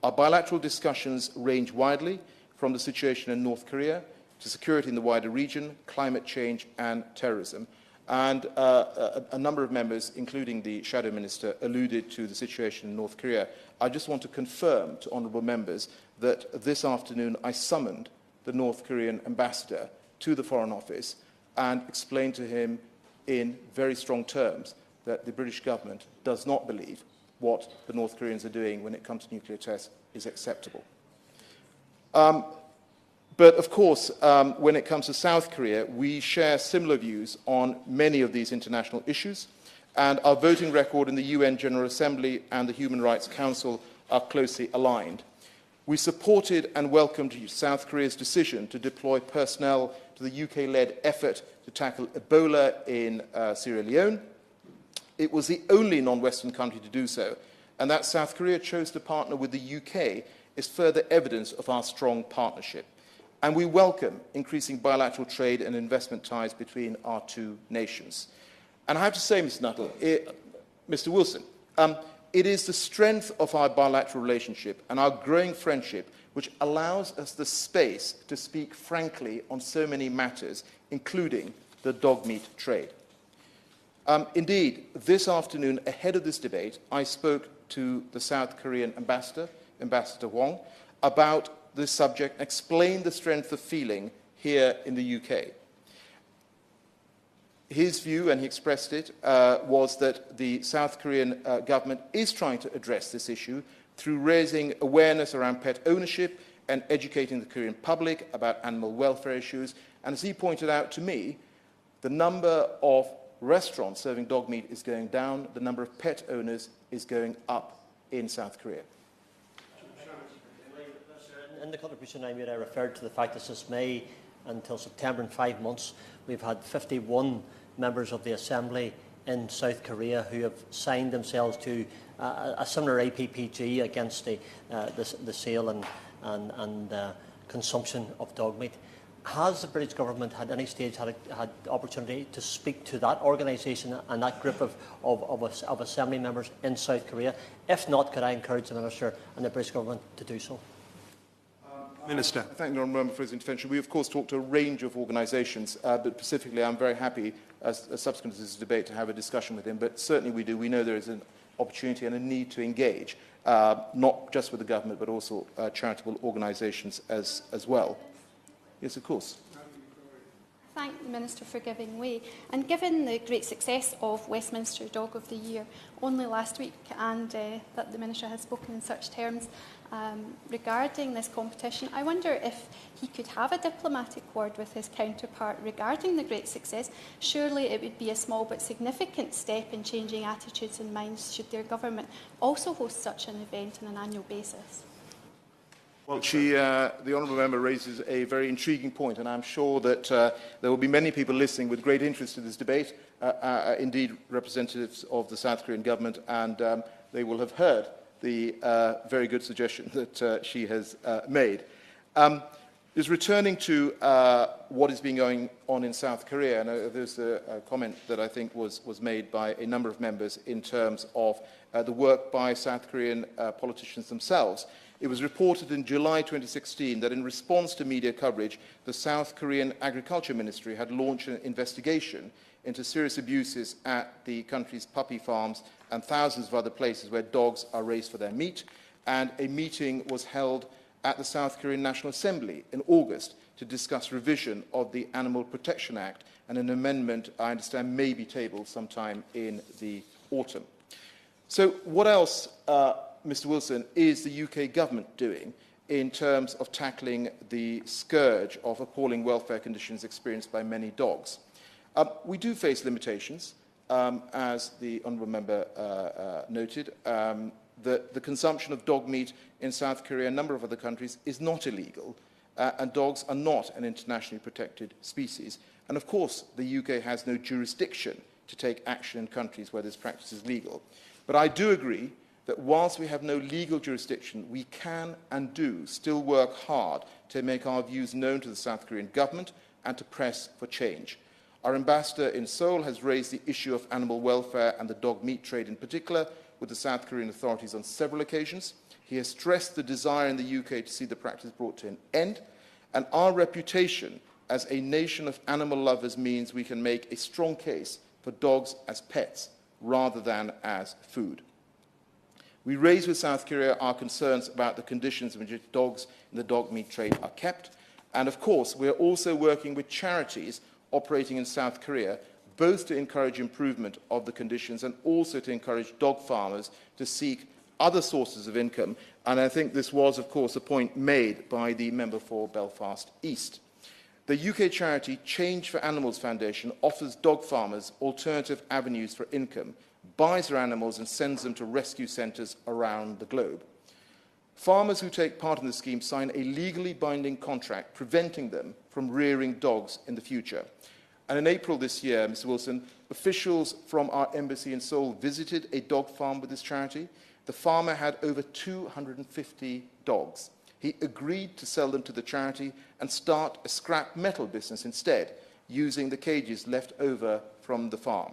Our bilateral discussions range widely, from the situation in North Korea to security in the wider region, climate change and terrorism. And a number of members, including the Shadow Minister, alluded to the situation in North Korea. I just want to confirm to honourable members that this afternoon I summoned the North Korean ambassador to the Foreign Office and explained to him in very strong terms that the British government does not believe what the North Koreans are doing when it comes to nuclear tests is acceptable. But of course, when it comes to South Korea, we share similar views on many of these international issues, and our voting record in the UN General Assembly and the Human Rights Council are closely aligned. We supported and welcomed South Korea's decision to deploy personnel to the UK-led effort to tackle Ebola in Sierra Leone. It was the only non-Western country to do so, and that South Korea chose to partner with the UK is further evidence of our strong partnership. And we welcome increasing bilateral trade and investment ties between our two nations. And I have to say, Mr. Nuttall, Mr. Wilson, it is the strength of our bilateral relationship and our growing friendship which allows us the space to speak frankly on so many matters, including the dog meat trade. Indeed, this afternoon, ahead of this debate, I spoke to the South Korean ambassador, Ambassador Wong, about this subject, explained the strength of feeling here in the UK. His view, and he expressed it, was that the South Korean government is trying to address this issue through raising awareness around pet ownership and educating the Korean public about animal welfare issues. And as he pointed out to me, the number of restaurants serving dog meat is going down, the number of pet owners is going up in South Korea. In the contribution I made, I referred to the fact that since May until September, in 5 months, we've had 51 members of the Assembly in South Korea who have signed themselves to a similar E-petition against the sale and consumption of dog meat. Has the British government at any stage had the opportunity to speak to that organisation and that group of assembly members in South Korea? If not, could I encourage the Minister and the British government to do so? Minister. I thank the Honourable Member for his intervention. We, of course, talked to a range of organisations, but specifically I'm very happy, as subsequent to this debate, to have a discussion with him. But certainly we do. We know there is an opportunity and a need to engage, not just with the government, but also charitable organisations as well. Yes, of course. Thank the Minister for giving way. And given the great success of Westminster Dog of the Year only last week, and that the Minister has spoken in such terms regarding this competition, I wonder if he could have a diplomatic word with his counterpart regarding the great success. Surely it would be a small but significant step in changing attitudes and minds should their government also host such an event on an annual basis. Well, the Honourable Member raises a very intriguing point, and I'm sure that there will be many people listening with great interest to this debate, indeed representatives of the South Korean government, and they will have heard the very good suggestion that she has made. Just returning to what has been going on in South Korea, and there's a comment that I think was made by a number of members in terms of the work by South Korean politicians themselves. It was reported in July 2016 that in response to media coverage, the South Korean Agriculture Ministry had launched an investigation into serious abuses at the country's puppy farms and thousands of other places where dogs are raised for their meat. And a meeting was held at the South Korean National Assembly in August to discuss revision of the Animal Protection Act, and an amendment, I understand, may be tabled sometime in the autumn. So what else, Mr Wilson, is the UK government doing in terms of tackling the scourge of appalling welfare conditions experienced by many dogs? We do face limitations, as the Honourable Member noted. The consumption of dog meat in South Korea and a number of other countries is not illegal, and dogs are not an internationally protected species. And of course, the UK has no jurisdiction to take action in countries where this practice is legal. But I do agree that whilst we have no legal jurisdiction, we can and do still work hard to make our views known to the South Korean government and to press for change. Our ambassador in Seoul has raised the issue of animal welfare and the dog meat trade in particular with the South Korean authorities on several occasions. He has stressed the desire in the UK to see the practice brought to an end, and our reputation as a nation of animal lovers means we can make a strong case for dogs as pets rather than as food. We raise with South Korea our concerns about the conditions in which dogs in the dog meat trade are kept, and of course we are also working with charities operating in South Korea, both to encourage improvement of the conditions and also to encourage dog farmers to seek other sources of income. And I think this was, of course, a point made by the member for Belfast East. The UK charity Change for Animals Foundation offers dog farmers alternative avenues for income, buys their animals and sends them to rescue centres around the globe. Farmers who take part in the scheme sign a legally binding contract preventing them from rearing dogs in the future. And in April this year, Mr Wilson, officials from our embassy in Seoul visited a dog farm with this charity. The farmer had over 250 dogs. He agreed to sell them to the charity and start a scrap metal business instead, using the cages left over from the farm.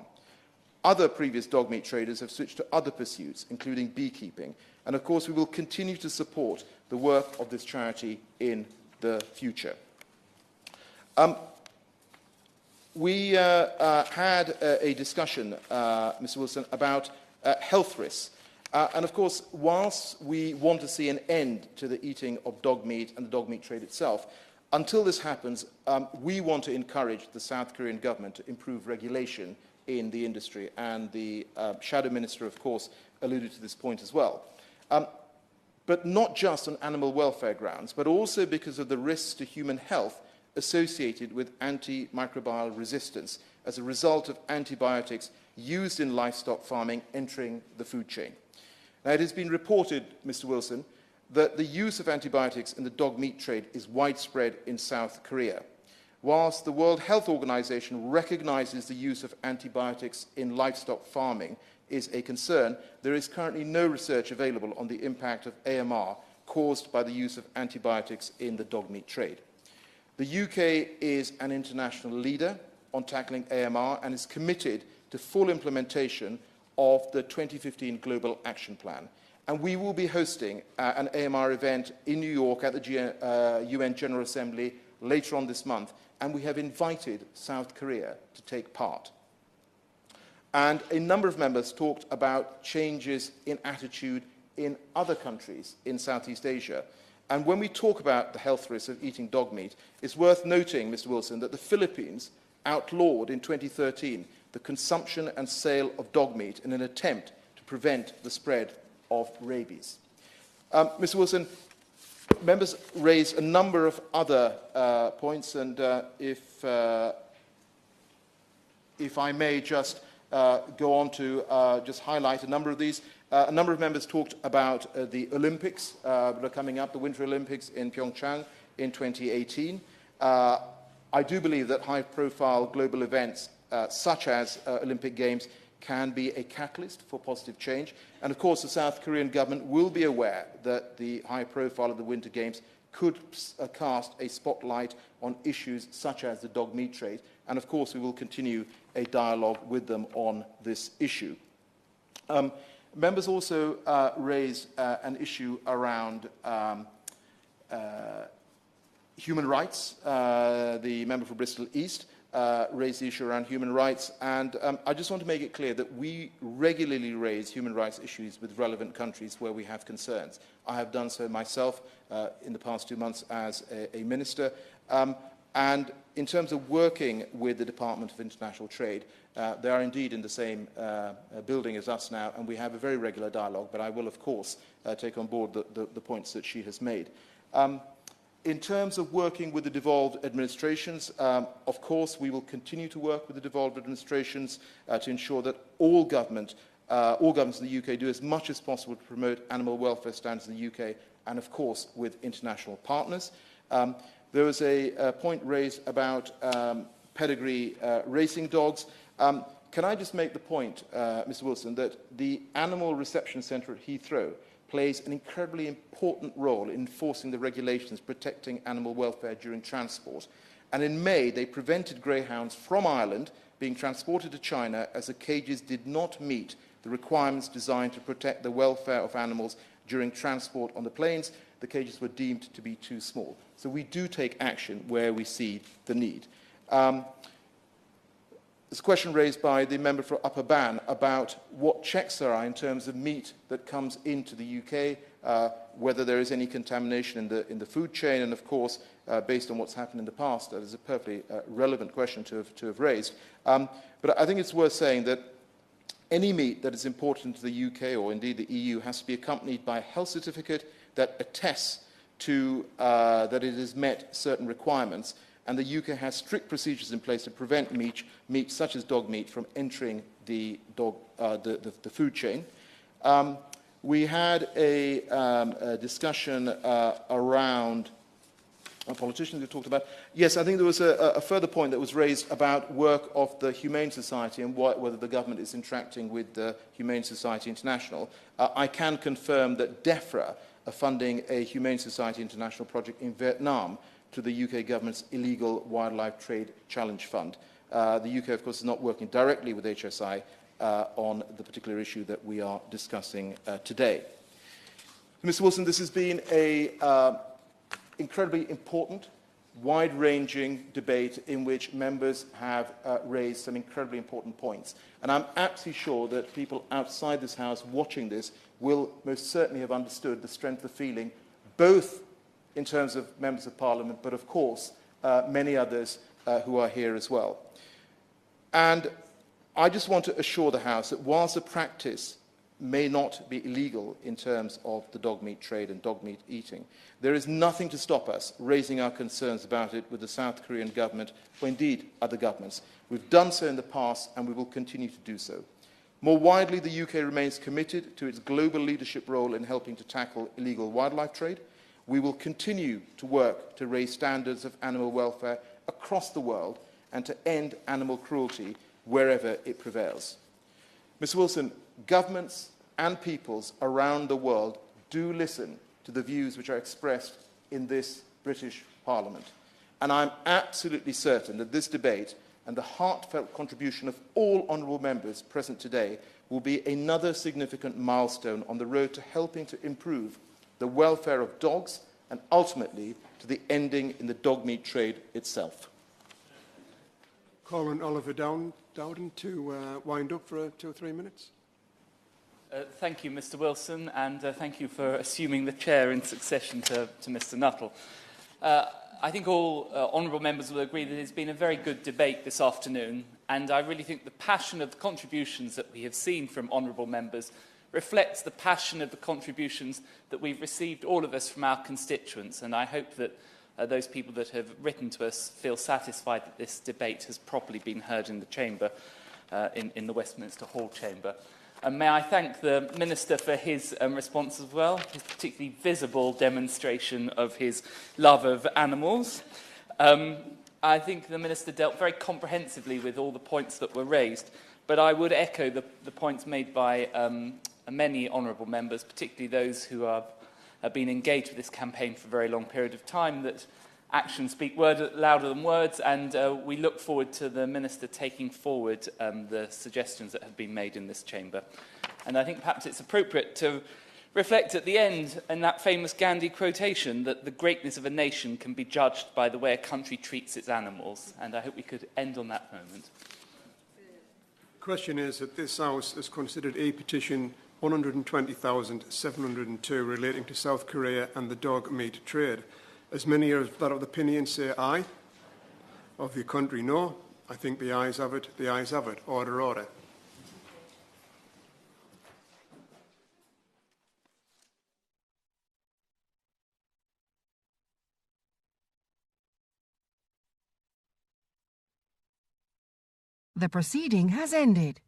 Other previous dog meat traders have switched to other pursuits, including beekeeping. And of course, we will continue to support the work of this charity in the future. We had a discussion, Mr Wilson, about health risks. And of course, whilst we want to see an end to the eating of dog meat and the dog meat trade itself, until this happens, we want to encourage the South Korean government to improve regulation in the industry. And the Shadow Minister, of course, alluded to this point as well. But not just on animal welfare grounds, but also because of the risks to human health associated with antimicrobial resistance as a result of antibiotics used in livestock farming entering the food chain. Now, it has been reported, Mr Wilson, that the use of antibiotics in the dog meat trade is widespread in South Korea. Whilst the World Health Organization recognizes the use of antibiotics in livestock farming is a concern, there is currently no research available on the impact of AMR caused by the use of antibiotics in the dog meat trade. The UK is an international leader on tackling AMR and is committed to full implementation of the 2015 Global Action Plan. And we will be hosting an AMR event in New York at the UN General Assembly later on this month, and we have invited South Korea to take part. And a number of members talked about changes in attitude in other countries in Southeast Asia. And when we talk about the health risks of eating dog meat, it's worth noting, Mr. Wilson, that the Philippines outlawed in 2013 the consumption and sale of dog meat in an attempt to prevent the spread of rabies. Mr. Wilson, members raised a number of other points, and if I may just go on to just highlight a number of these. A number of members talked about the Olympics that are coming up, the Winter Olympics in Pyeongchang in 2018. I do believe that high-profile global events such as Olympic Games can be a catalyst for positive change. And of course, the South Korean government will be aware that the high profile of the Winter Games could cast a spotlight on issues such as the dog meat trade. And of course, we will continue a dialogue with them on this issue. Members also raised an issue around human rights. The member for Bristol East raised the issue around human rights, and I just want to make it clear that we regularly raise human rights issues with relevant countries where we have concerns. I have done so myself in the past 2 months as a minister, and in terms of working with the Department of International Trade, they are indeed in the same building as us now, and we have a very regular dialogue, but I will, of course, take on board the points that she has made. In terms of working with the devolved administrations, of course, we will continue to work with the devolved administrations to ensure that all governments in the UK do as much as possible to promote animal welfare standards in the UK, and of course with international partners. There was a point raised about pedigree racing dogs. Can I just make the point, Mr. Wilson, that the Animal Reception Centre at Heathrow plays an incredibly important role in enforcing the regulations protecting animal welfare during transport. And in May, they prevented greyhounds from Ireland being transported to China as the cages did not meet the requirements designed to protect the welfare of animals during transport on the planes. The cages were deemed to be too small. So we do take action where we see the need. There's a question raised by the member for Upper Bann about what checks there are in terms of meat that comes into the UK, whether there is any contamination in the food chain, and of course, based on what's happened in the past, that is a perfectly relevant question to have raised. But I think it's worth saying that any meat that is imported into the UK or indeed the EU has to be accompanied by a health certificate that attests to that it has met certain requirements. And the UK has strict procedures in place to prevent meat such as dog meat from entering the food chain. We had a discussion around politicians who talked about. Yes, I think there was a further point that was raised about work of the Humane Society and whether the government is interacting with the Humane Society International. I can confirm that DEFRA are funding a Humane Society International project in Vietnam to the UK government's Illegal Wildlife Trade Challenge Fund. The UK, of course, is not working directly with HSI on the particular issue that we are discussing today. Mr. Wilson, this has been an incredibly important, wide-ranging debate in which members have raised some incredibly important points. And I'm absolutely sure that people outside this House watching this will most certainly have understood the strength of feeling, both in terms of members of Parliament, but of course, many others who are here as well. And I just want to assure the House that whilst the practice may not be illegal in terms of the dog meat trade and dog meat eating, there is nothing to stop us raising our concerns about it with the South Korean government, or indeed other governments. We've done so in the past, and we will continue to do so. More widely, the UK remains committed to its global leadership role in helping to tackle illegal wildlife trade. We will continue to work to raise standards of animal welfare across the world and to end animal cruelty wherever it prevails. Mr. Wilson, governments and peoples around the world do listen to the views which are expressed in this British Parliament. And I'm absolutely certain that this debate and the heartfelt contribution of all honourable members present today will be another significant milestone on the road to helping to improve the welfare of dogs and ultimately to the ending in the dog meat trade itself. Call on Oliver Dowden to wind up for 2 or 3 minutes. Thank you, Mr Wilson, and thank you for assuming the chair in succession to Mr Nuttall. I think all honourable members will agree that it's been a very good debate this afternoon, and I really think the passion of the contributions that we have seen from honourable members reflects the passion of the contributions that we've received, all of us, from our constituents, and I hope that those people that have written to us feel satisfied that this debate has properly been heard in the chamber, in the Westminster Hall chamber. And may I thank the Minister for his response as well, his particularly visible demonstration of his love of animals. I think the Minister dealt very comprehensively with all the points that were raised, but I would echo the points made by many honourable members, particularly those who have been engaged with this campaign for a very long period of time, that actions speak louder than words, and we look forward to the Minister taking forward the suggestions that have been made in this chamber. And I think perhaps it's appropriate to reflect at the end in that famous Gandhi quotation that the greatness of a nation can be judged by the way a country treats its animals, and I hope we could end on that moment. The question is that this House has considered E-petition 120,702 relating to South Korea and the dog meat trade. As many as that of the opinion say aye, of the country no. I think the ayes have it. The ayes have it. Order, order. The proceeding has ended.